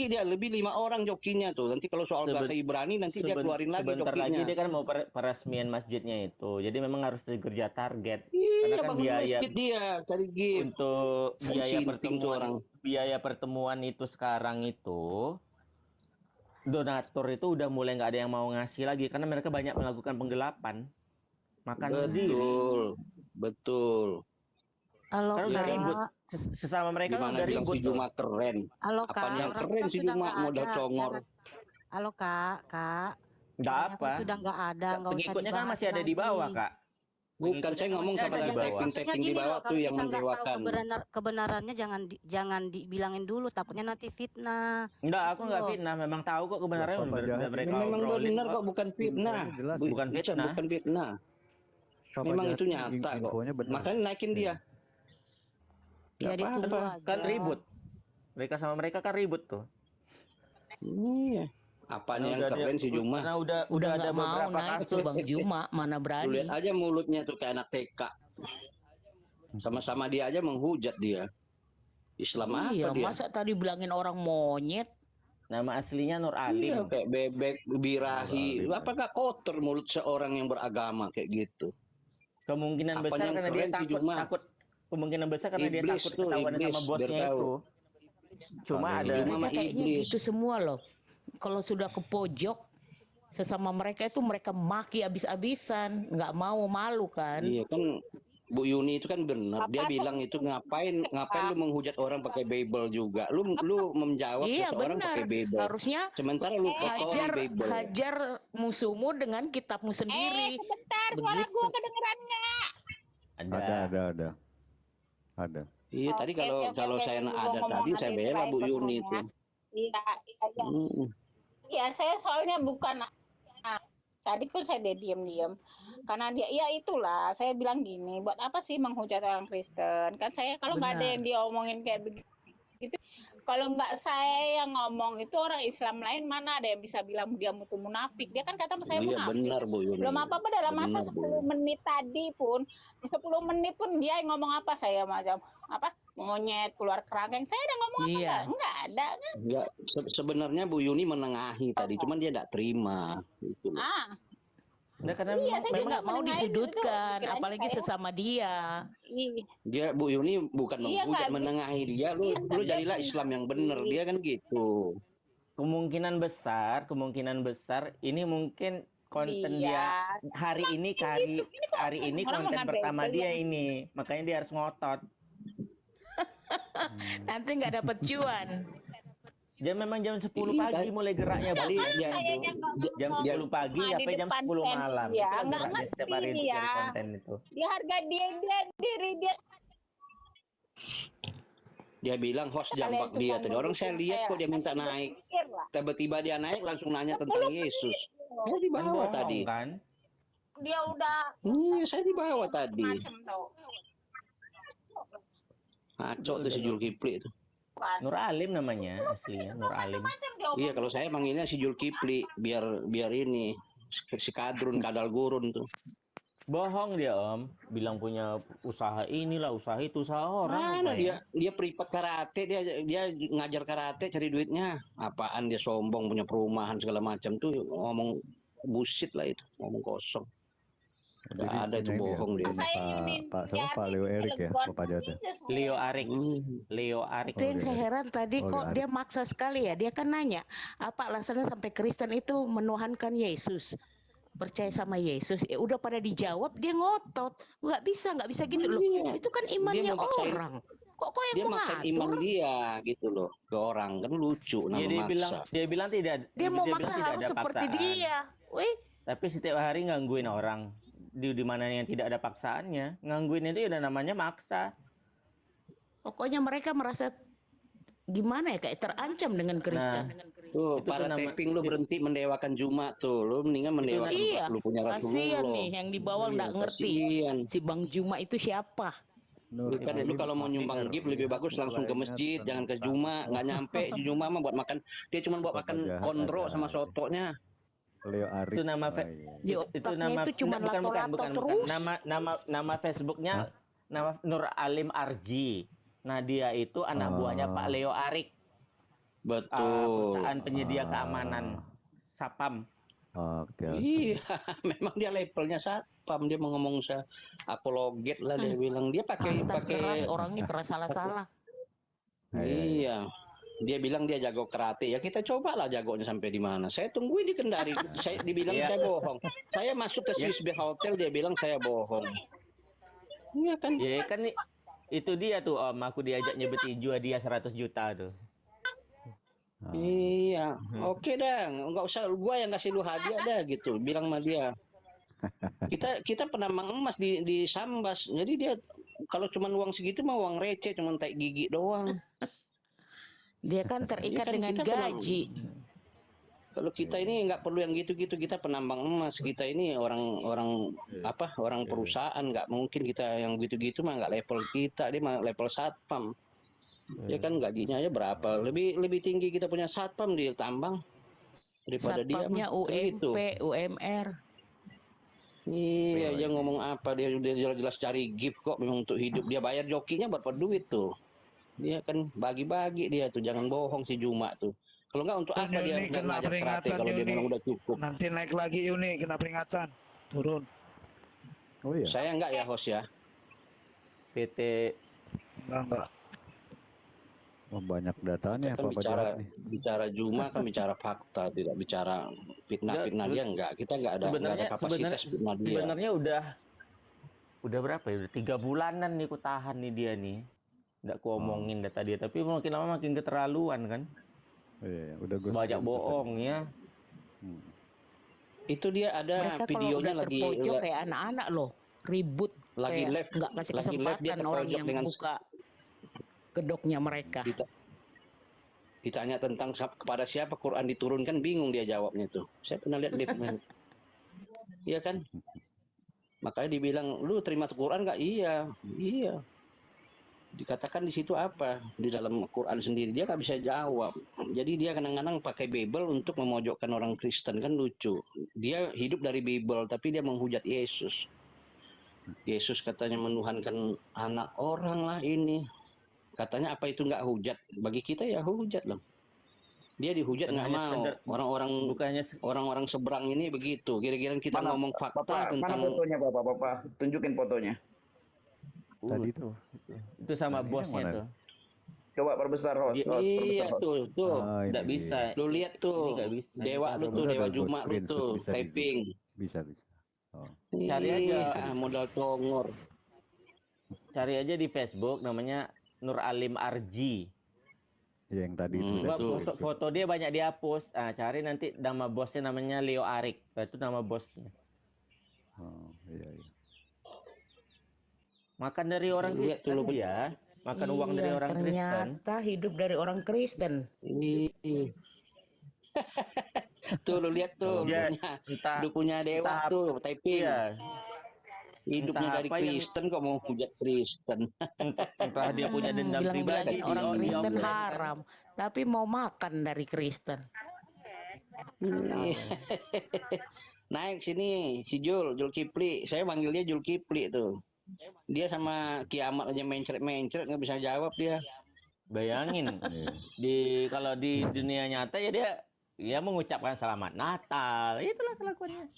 dia lebih 5 orang jokinya tuh. Nanti kalau soal bahasa Ibrani nanti dia keluarin lagi Sebentar lagi jokinya. dia kan mau peresmian masjidnya itu. Jadi memang harus dikerja target. Iya, Karena kan bangun biaya masjid dia cari gift. untuk biaya Pencinting tuh orang. pertemuan itu sekarang itu donatur itu udah mulai nggak ada yang mau ngasih lagi karena mereka banyak melakukan penggelapan. Makan sendiri. Betul. Halo Karena udah Kak. ribut. Sesama mereka kan Gimana udah bilang ribut si tuh. Juma keren? Halo Kak. Apaan yang Orang keren kan si sudah Juma nggak modal ada. congor? Halo Kak. Nggak Orangnya apa. kan sudah nggak ada, nggak usah Pengikutnya kan dibahas masih ada di bawah, lagi. Kak. Bukan, saya ngomong masih sama ada di yang bawah. Maksudnya tapping di gini bawah loh, tuh kalau yang kita nggak tahu mendewakan. kebenarannya jangan dibilangin dulu, takutnya nanti fitnah. Enggak, aku Gitu nggak loh. fitnah. Memang tahu kok kebenarannya Bapak udah jahat mereka ini. Memang obrolin benar kok. kok, bukan fitnah. Infonya jelas Bukan Bukan, fitnah. bukan fitnah. Bapak Memang jahat itu ini, nyata kok. infonya benar. Makanya naikin dia. Ya Gak ditunggu apa-apa. aja. Kan ribut. Mereka sama mereka kan ribut tuh. Iya. Apanya yang Karena udah keren ada- si Juma? Karena udah Udah ada nggak mau beberapa naik kasus. tuh Bang Juma, mana Lu berani. lihat aja mulutnya tuh kayak anak TK. Sama-sama dia aja menghujat dia. Islam Iya, apa dia? masa tadi bilangin orang monyet? Nama aslinya Nur Iya, Alim. kayak bebek, birahi. Alim. Apakah kotor mulut seorang yang beragama kayak gitu? Kemungkinan Apanya besar yang karena dia keren si Juma? takut. Kemungkinan besar karena dia Iblis takut tuh, ketahuan sama iblis, bosnya biar tahu. itu. Cuma Alim. ada Juma Mereka mah kayaknya iblis. gitu semua loh. Kalau sudah ke pojok, sesama mereka itu mereka maki abis-abisan, nggak mau malu kan? Iya kan, Bu Yuni itu kan benar. Dia bilang itu ngapain lu menghujat orang pakai Bible juga. Lu menjawab Iya seseorang benar. pakai Bible. Harusnya Sementara lu hajar kotori Bible. hajar musuhmu dengan kitabmu sendiri. Sebentar, suara Begitu. gua kedengeran nggak? ada. Ada. Iya, tadi Oke, kalau oke, oke, kalau oke. saya Gua ada ngomong tadi nanti saya bela terakhir Bu Yuni ngomongnya. itu. Iya, iya. Mm. Iya, saya soalnya bukan. Nah, tadi kan saya diam-diam karena dia, ya itulah saya bilang gini, buat apa sih menghujat orang Kristen? Kan saya kalau nggak ada Benar. yang dia omongin kayak begitu, kalau nggak saya yang ngomong itu orang Islam lain mana ada yang bisa bilang dia itu munafik? Dia kan kata saya Iya munafik. benar Bu Yuni. Belum apa-apa dalam masa Benar, Bu 10 Yuni. menit tadi pun, 10 menit pun dia yang ngomong apa, saya macam apa monyet keluar kerangkeng, saya udah ngomong apa Iya. nggak ada kan? Enggak, sebenarnya Bu Yuni menengahi tadi, cuman dia tidak terima. Gitu loh. Nah, karena Iya, saya Dia juga nggak mau menengahin disudutkan, itu, apalagi pikirannya sesama dia. Ih, Dia Bu Yuni bukan Iya, menghujat, nggak, menengahi dia. Lu iya, lu dia jadilah Islam yang benar. Dia kan gitu. kemungkinan besar ini mungkin konten Iya. dia hari ini Gitu. Ini kok hari ini orang konten mengambil pertama itu dia yang- ini. Makanya dia harus ngotot. Nanti nggak dapat cuan. Dia memang jam 10 Iya, pagi mulai geraknya Tadi Bang. dia kayaknya kok Jam 10 pagi di sampai jam depan 10 fans malam. dia, Itulah nggak geraknya setiap ngerti hari untuk dia. cari konten itu. Dia harga diri dia Dia bilang host kalian jambak dia cuma tadi. Orang saya mendukung lihat saya. kok dia minta Tapi naik. berpikir lah. Tiba-tiba dia naik langsung nanya 10 tentang menit Yesus. loh. Saya di Kan bawah bohong tadi. kan? Dia udah Iya, saya di bawah tadi. macem tau. Ngaco tuh si Zulkifli itu. Nur Alim namanya aslinya, Nur Alim. Macam dia Iya, kalau saya manggilnya si Zulkifli biar ini si kadrun kadal gurun tuh. Bohong dia Om, bilang punya usaha inilah, usaha itu, usaha orang. Mana rupanya. dia privat karate, dia ngajar karate cari duitnya. Apaan dia sombong punya perumahan segala macam tuh ngomong bullshit lah itu, ngomong kosong. Udah ada itu ini bohong dia. Saya ini Pak siapa Pak Leo Erik ya, Bapak Jada. Leo Arik. Leo Arik. Itu yang saya heran tadi Oh, kok dia dia maksa sekali ya. Dia kan nanya, apa alasannya sampai Kristen itu menuhankan Yesus? Percaya sama Yesus. Udah pada dijawab, dia ngotot. Nggak bisa gitu loh. Iya. Itu kan Dia imannya mau paksain- orang. Kok yang Dia mau maksain ngatur? iman dia gitu loh ke orang, kan lucu Ya, nama maksa. dia bilang tidak. Dia mau bilang maksa tidak harus ada seperti paksaan. dia. Wih, Tapi setiap hari gangguin orang. Di mana yang tidak ada paksaannya, ngangguin itu udah namanya maksa. pokoknya mereka merasa gimana ya, kayak terancam dengan Kristen. Tuh, Itu para tuh nama- taping lu berhenti mendewakan Juma tuh. Lu mendingan mendewakan Iya, lu punya kasihan Rasulullah. nih yang di bawah Iya, nggak ngerti. kasihan. Si Bang Juma itu siapa? Nur Lu kan lu Alim kalau mau nyumbang Fakir. gift lebih bagus langsung ke masjid, jangan ke Juma, nggak nyampe si Juma mah buat makan. Dia cuma buat Bapak makan jahat kondro ada. sama sotonya. Leo Arik. Itu nama Oh, fe- iya. Di itu otaknya nama itu cuma bukan, lato-lato bukan. terus. Nama Facebooknya nama Nur Alim Arji. Nah, dia itu anak buahnya Pak Leo Arik, Betul. perusahaan penyedia keamanan Sapam. Oke. Iya, memang dia levelnya satpam, dia mau ngomong apologet lah dia bilang. Dia pakai Pantas keras, orangnya keras salah-salah. Iya. Dia bilang dia jago karate. Ya kita cobalah jagonya sampai di mana. Saya tungguin di Kendari. Saya dibilang saya bohong. Saya masuk ke Swiss Bay Hotel, dia bilang saya bohong. Iya kan? Ya kan itu dia tuh Om, aku diajak nyebetinju dia 100 juta tuh. Iya, oke dah, nggak usah gua yang kasih lu hadiah dah gitu, bilang sama dia. Kita penambang emas di Sambas, jadi dia kalau cuma uang segitu mah uang receh, cuma tai gigi doang. Dia kan terikat Iya kan, dengan kita gaji. Kalau kita ini nggak perlu yang gitu-gitu, kita penambang emas, kita ini orang perusahaan, nggak mungkin kita yang gitu-gitu mah nggak level kita, dia mah level satpam. Ya kan gajinya aja berapa? Lebih tinggi kita punya satpam di tambang daripada Satpamnya dia. UMP, UMR. Iya, dia ngomong apa? Dia udah jelas-jelas cari gift kok memang untuk hidup. Dia bayar jokinya berapa duit tuh? Dia kan bagi-bagi dia tuh, jangan bohong si Juma tuh. Kalau nggak untuk apa dia Yuni, kena ngajak karate peringatan kalau dia Yuni. memang udah cukup. Nanti naik lagi Yuni, kena peringatan. Turun. Oh iya. Saya enggak ya host ya. PT Enggak. Oh, banyak datanya Kita kan Pak bicara Juma kan bicara fakta, tidak bicara fitnah dia enggak. Kita enggak ada kapasitas fitnah dia. Sebenarnya udah berapa ya? Udah 3 bulanan nih ku tahan nih dia nih. Nggak ku omongin data dia, tapi makin lama makin keterlaluan kan. Iya, udah gue Banyak bohong ya. Itu dia ada Mereka kalau videonya udah lagi terpojok kayak anak-anak loh, ribut. lagi Kayak live, nggak kasih lagi live dia kesempatan orang terpojok yang dengan buka kedoknya mereka. ditanya tentang kepada siapa Quran diturunkan, bingung dia jawabnya tuh. Saya pernah lihat live. Iya kan? Makanya dibilang, lu terima Quran nggak? Iya. Dikatakan di situ apa? Di dalam Quran sendiri dia nggak bisa jawab. Jadi dia kadang-kadang pakai Bible untuk memojokkan orang Kristen, kan lucu. Dia hidup dari Bible tapi dia menghujat Yesus. Yesus katanya menuhankan anak orang lah ini. Katanya apa itu nggak hujat? Bagi kita ya hujat loh. Dia dihujat nggak mau. Orang-orang seberang ini begitu. Kira-kira kita ngomong fakta tentang. Mana fotonya Bapak? Tunjukin fotonya. Tadi tuh. Itu sama bosnya tuh. Coba perbesar host. Iya tuh. Nggak bisa. Lu lihat tuh. Ini nggak bisa. Dewa lu tuh, Dewa Juma lu tuh, typing. Bisa. Oh. Cari aja. Modal tongor. Cari aja di Facebook namanya Nur Alim Arji. Ya, yang tadi itu. Foto dia banyak dihapus. Cari nanti nama bosnya namanya Leo Arik. Itu nama bosnya. Oh, iya. Makan dari orang Kristen dia. Makan uang dari orang Kristen. Ternyata hidup dari orang Kristen. Tuh lu lihat tuh, lu punya dewa tuh, typing. Hidupnya dari Kristen kok mau hujat Kristen. Entah dia punya dendam pribadi. Orang Kristen haram, tapi mau makan dari Kristen. Naik sini si Jul Kipli. Saya manggilnya Jul Kipli tuh. Dia sama kiamat aja mencret nggak bisa jawab dia. Bayangin kalau di dunia nyata ya dia mengucapkan selamat Natal. Itulah kelakuannya.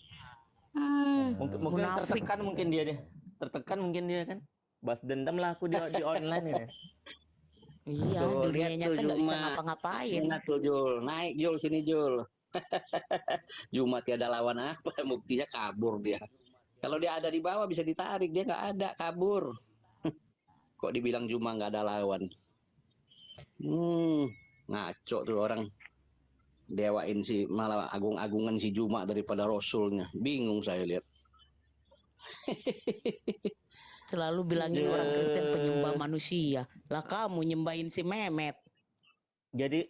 Mungkin tertekan mungkin dia kan. Bas dendam lah aku di online ini. Iya, tuh, dunia lihat nyata tuh nggak bisa Juma. ngapa-ngapain. Enak tuh Jul, naik Jul sini Jul. Juma tiada lawan apa, buktinya kabur dia. Kalau dia ada di bawah bisa ditarik, dia nggak ada, kabur. Kok dibilang Juma nggak ada lawan? Ngaco tuh orang. Dewain malah agung-agungan si Juma daripada Rasulnya. Bingung saya lihat. Selalu bilangin orang Kristen penyembah manusia. Lah kamu nyembahin si Mehmet. Jadi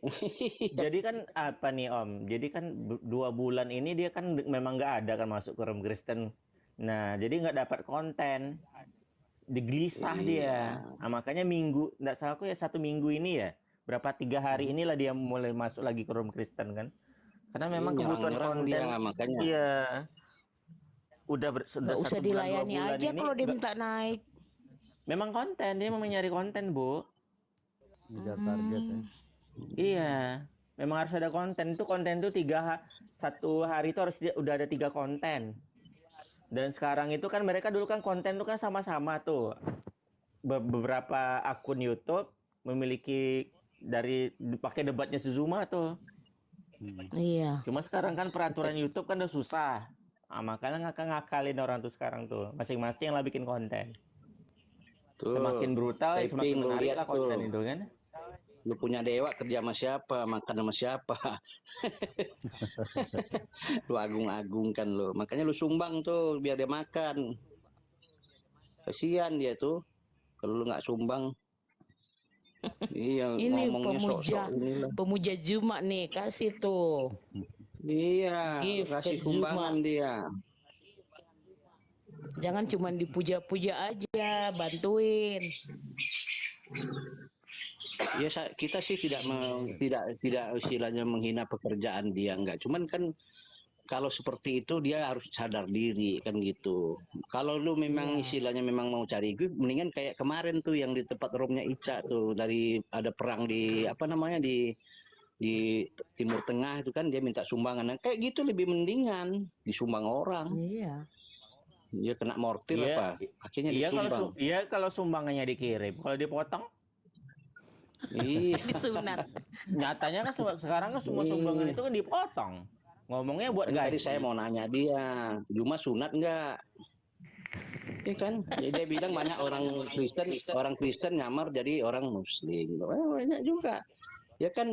kan apa nih Om? Jadi kan 2 bulan ini dia kan memang nggak ada kan masuk ke room Kristen. Nah jadi nggak dapat konten. Digelisah dia. Nah, makanya nggak salah aku ya 1 minggu ini ya. Berapa 3 hari inilah dia mulai masuk lagi ke room Kristen kan. Karena memang kebutuhan konten. Dia, makanya. Iya. Udah nggak usah dilayani aja kalau dia minta naik. Memang konten, dia mau nyari konten, Bu. Ngejar target ya. Iya, memang harus ada konten. Itu konten tuh satu hari itu harus udah ada 3 konten. Dan sekarang itu kan mereka dulu kan konten tuh kan sama-sama tuh. Beberapa akun YouTube memiliki pakai debatnya si Zuma tuh. Iya. Cuma sekarang kan peraturan YouTube kan udah susah. Nah, makanya ngakalin orang tuh sekarang tuh. Masing-masing lah bikin konten. Tuh. Semakin brutal, Typing, semakin lu menarik lihat lah konten tuh. itu kan. Lu punya dewa kerja sama siapa, makan sama siapa. Lu agung-agungkan lu. Makanya lu sumbang tuh biar dia makan. Kasihan dia tuh kalau lu nggak sumbang. Iya, Ini ngomongnya sok-sok inilah. pemuja Zuma nih, kasih tuh. Iya, Gift kasih ke sumbangan Zuma. dia. Jangan cuma dipuja-puja aja, bantuin. Ya kita sih tidak istilahnya menghina pekerjaan dia, enggak. Cuman kan kalau seperti itu dia harus sadar diri kan gitu. Kalau lu memang istilahnya memang mau cari gue, mendingan kayak kemarin tuh yang di tempat roomnya Ica tuh, dari ada perang di apa namanya di Timur Tengah itu kan dia minta sumbangan. Nah, kayak gitu lebih mendingan disumbang orang. Iya. Dia kena mortir Iya. apa? Akhirnya Iya disumbang. kalau sumbangannya dikirim. Kalau dipotong, Iya. Disunat. nyatanya kan sekarang kan semua sumbangan itu kan dipotong. Ngomongnya buat Kan gaji. tadi saya mau nanya dia, Juma sunat enggak? Iya kan? Jadi dia bilang banyak orang Kristen nyamar jadi orang Muslim. Banyak juga. Ya kan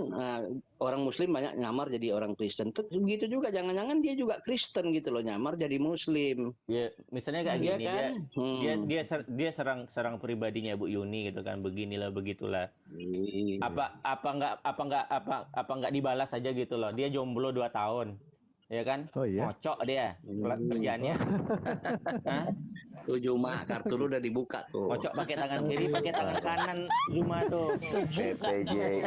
orang Muslim banyak nyamar jadi orang Kristen. Begitu juga jangan-jangan dia juga Kristen gitu loh, nyamar jadi Muslim. Ya, misalnya kayak Iya gini, kan? dia serang pribadinya Bu Yuni gitu kan, beginilah begitulah. Iya. Apa nggak dibalas aja gitu loh. Dia jomblo 2 tahun. Ya kan? Oh iya. Ngocok dia kerjaannya. Hah? Tuh Juma, kartu lu udah dibuka tuh. Ngocok pakai tangan kiri, pakai tangan kanan Zuma tuh. PPJI.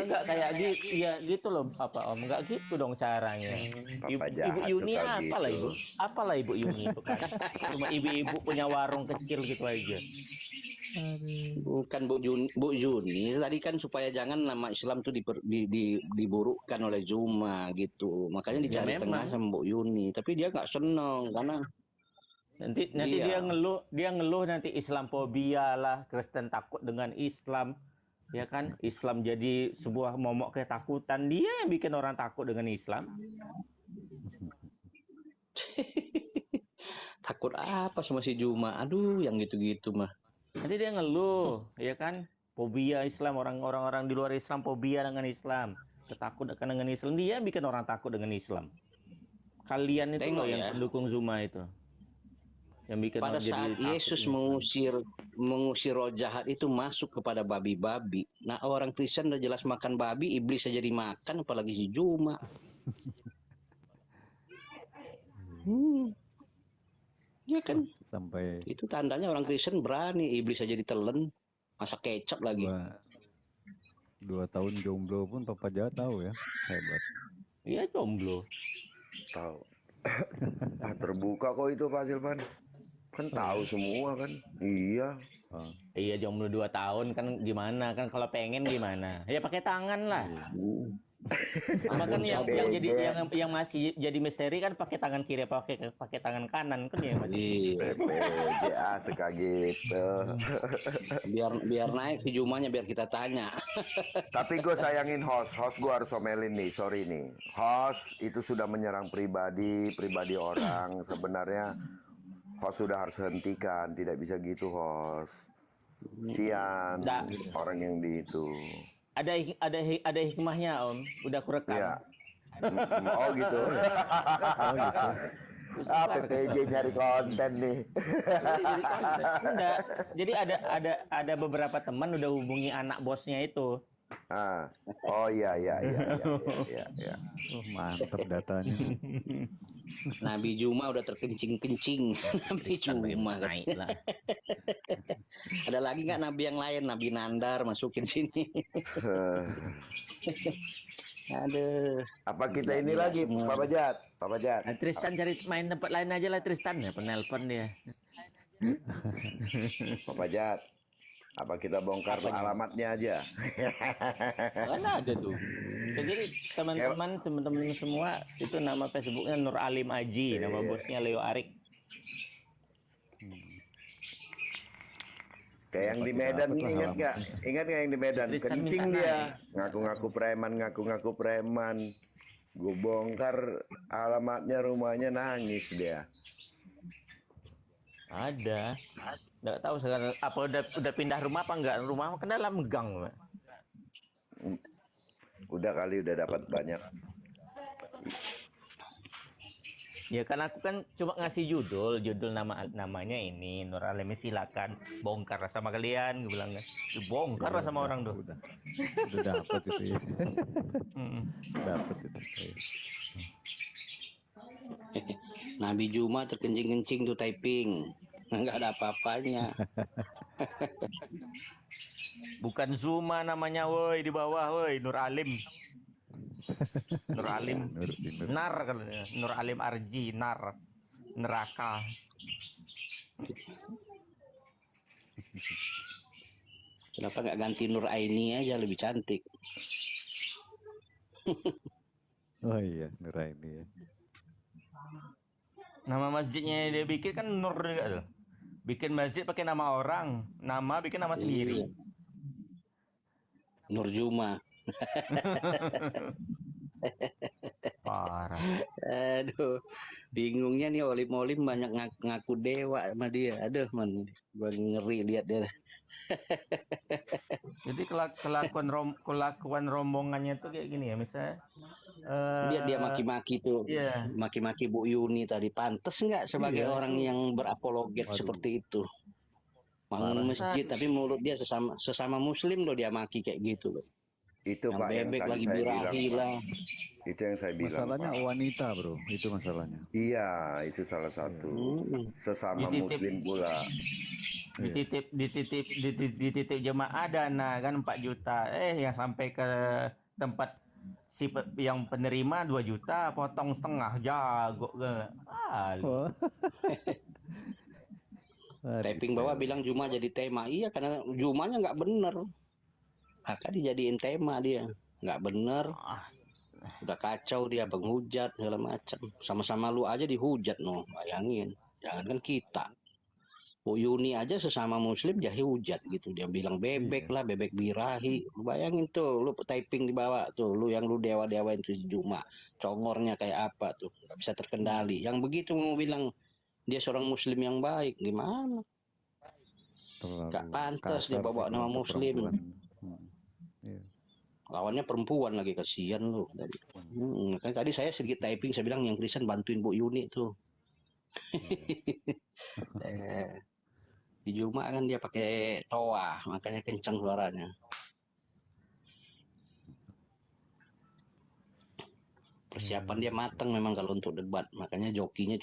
Enggak kayak gitu, ya gitu loh Papa Om. Enggak gitu dong caranya. Papa Ibu jahat Yuni suka apalah gitu. Ibu? Apalah Ibu Yuni itu kan. Cuma ibu-ibu punya warung kecil gitu aja. Bukan Bu Juni, tadi kan supaya jangan nama Islam tuh diburukkan oleh Zuma gitu. Makanya dicari tengah memang. sama Bu Yuni. Tapi dia nggak seneng karena Nanti Iya. dia ngeluh nanti Islamophobia lah, Kristen takut dengan Islam. Ya kan? Islam jadi sebuah momok ketakutan. Dia yang bikin orang takut dengan Islam. takut apa sama si Juma? Aduh, yang gitu-gitu mah. Nanti dia ngeluh, ya kan? Fobia Islam, orang-orang di luar Islam fobia dengan Islam. Ketakut akan dengan Islam. Dia yang bikin orang takut dengan Islam. Kalian itu Tengok loh yang ya. pendukung Zuma itu. Yang bikin Pada orang jadi saat takut Yesus dengan Islam. mengusir roh jahat itu masuk kepada babi-babi. Nah, orang Kristen udah jelas makan babi, iblis aja dimakan, apalagi si Juma. Ya kan? Sampai Itu tandanya orang Kristen berani, iblis aja ditelen, masak kecap lagi. 2 tahun jomblo pun Papa Jahat tahu ya, hebat. Iya jomblo. Tahu. Terbuka kok itu Pak Silvan. Kan tahu semua kan. Iya. Iya jomblo 2 tahun kan gimana kan kalau pengen gimana? Ya pakai tangan lah. Sama kan yang masih jadi misteri kan pakai tangan kiri pakai tangan kanan kan ya Mas. PPJA suka gitu. Biar naik si Jumanya biar kita tanya. Tapi gue sayangin host gue harus omelin nih, sorry nih. Host itu sudah menyerang pribadi orang. Sebenarnya host sudah harus hentikan, tidak bisa gitu host. Sian orang yang di itu. Ada hikmahnya Om, udah aku rekam. Iya. Oh gitu. PPJ nyari konten nih. Enggak. Jadi ada beberapa teman udah hubungi anak bosnya itu. Oh iya. Mantap datanya. Nabi Juma udah terkencing-kencing. Nabi Juma katanya. Ada lagi nggak nabi yang lain? Nabi Nandar masukin sini. Aduh. Apa kita ini lagi Papa Jat? Nah, Tristan cari main tempat lain aja lah Tristan ya, penelpon dia. Papa Jat. Apa kita bongkar Apanya? alamatnya aja? Mana ada tuh. Jadi teman-teman semua itu nama Facebooknya Nur Alim Aji, nama bosnya Leo Arik. Kayak yang di Medan, ingat nggak? Ingat nggak yang di Medan? Tristan Kencing minta dia, naik. ngaku-ngaku preman. Gue bongkar alamatnya, rumahnya, nangis dia. Ada. Nggak tahu sekarang apa udah pindah rumah apa enggak? Rumah kan dalam gang, Pak. Udah kali, udah dapat banyak. Ya kan aku kan cuma ngasih judul namanya ini Nur Alim, silakan bongkar sama kalian, gue bilang kan. Bongkar lah sama orang tuh. Udah dapat itu ya. Dapat itu. Nabi Juma terkencing-kencing tuh typing. Nggak ada apa-apanya. Bukan Zuma namanya, woi, di bawah, woi, Nur Alim. Nur Alim. Nar kan, Nur Alim Arji, Nar. Neraka. Kenapa nggak ganti Nur Aini aja, lebih cantik? Oh iya, Nur Aini ya. Nama masjidnya dia bikin kan Nur juga tuh. Bikin masjid pakai nama orang, bikin nama sendiri. Nur Juma. Parah. Aduh, bingungnya nih Olim banyak ngaku dewa sama dia. Aduh, man, gua ngeri lihat dia. Jadi kelakuan rombongannya tuh kayak gini ya, misalnya Dia maki-maki tuh, Iya. maki-maki Bu Yuni tadi. Pantes nggak sebagai Iya, orang itu. yang berapologet Waduh. seperti itu? Parah. Bangun masjid tapi mulut dia sesama muslim loh, dia maki kayak gitu loh. Itu Yang Pak yang bebek tadi lagi saya birahi bilang, lah. Pak. Itu yang saya bilang, Masalahnya Pak. wanita, bro. Itu masalahnya. Iya, itu salah satu. Sesama Dititip. muslim pula. Dititip jemaah dana kan 4 juta. Yang sampai ke tempat yang penerima 2 juta, potong setengah, jago ke. Oh. Typing bawah bilang Juma jadi tema. Iya, karena Jumanya nggak bener. Maka dijadiin tema dia. Nggak bener. Udah kacau dia, penghujat, segala macam. Sama-sama lu aja dihujat, no. Bayangin. Jangankan kita. Bu Yuni aja sesama muslim jadi hujat gitu. Dia bilang bebek lah, bebek birahi. Bayangin tuh, lu typing di bawah tuh. Lu dewa-dewain tuh Juma. Congornya kayak apa tuh. Nggak bisa terkendali. Yang begitu mau bilang dia seorang muslim yang baik. Gimana? Gak pantas dia bawa nama muslim. Lawannya perempuan lagi, kasihan lu. Kan tadi saya sedikit typing, saya bilang yang Kristen bantuin Bu Yuni tuh. Di Juma kan dia pakai toa, makanya kencang suaranya. Persiapan dia matang memang kalau untuk debat, makanya jokinya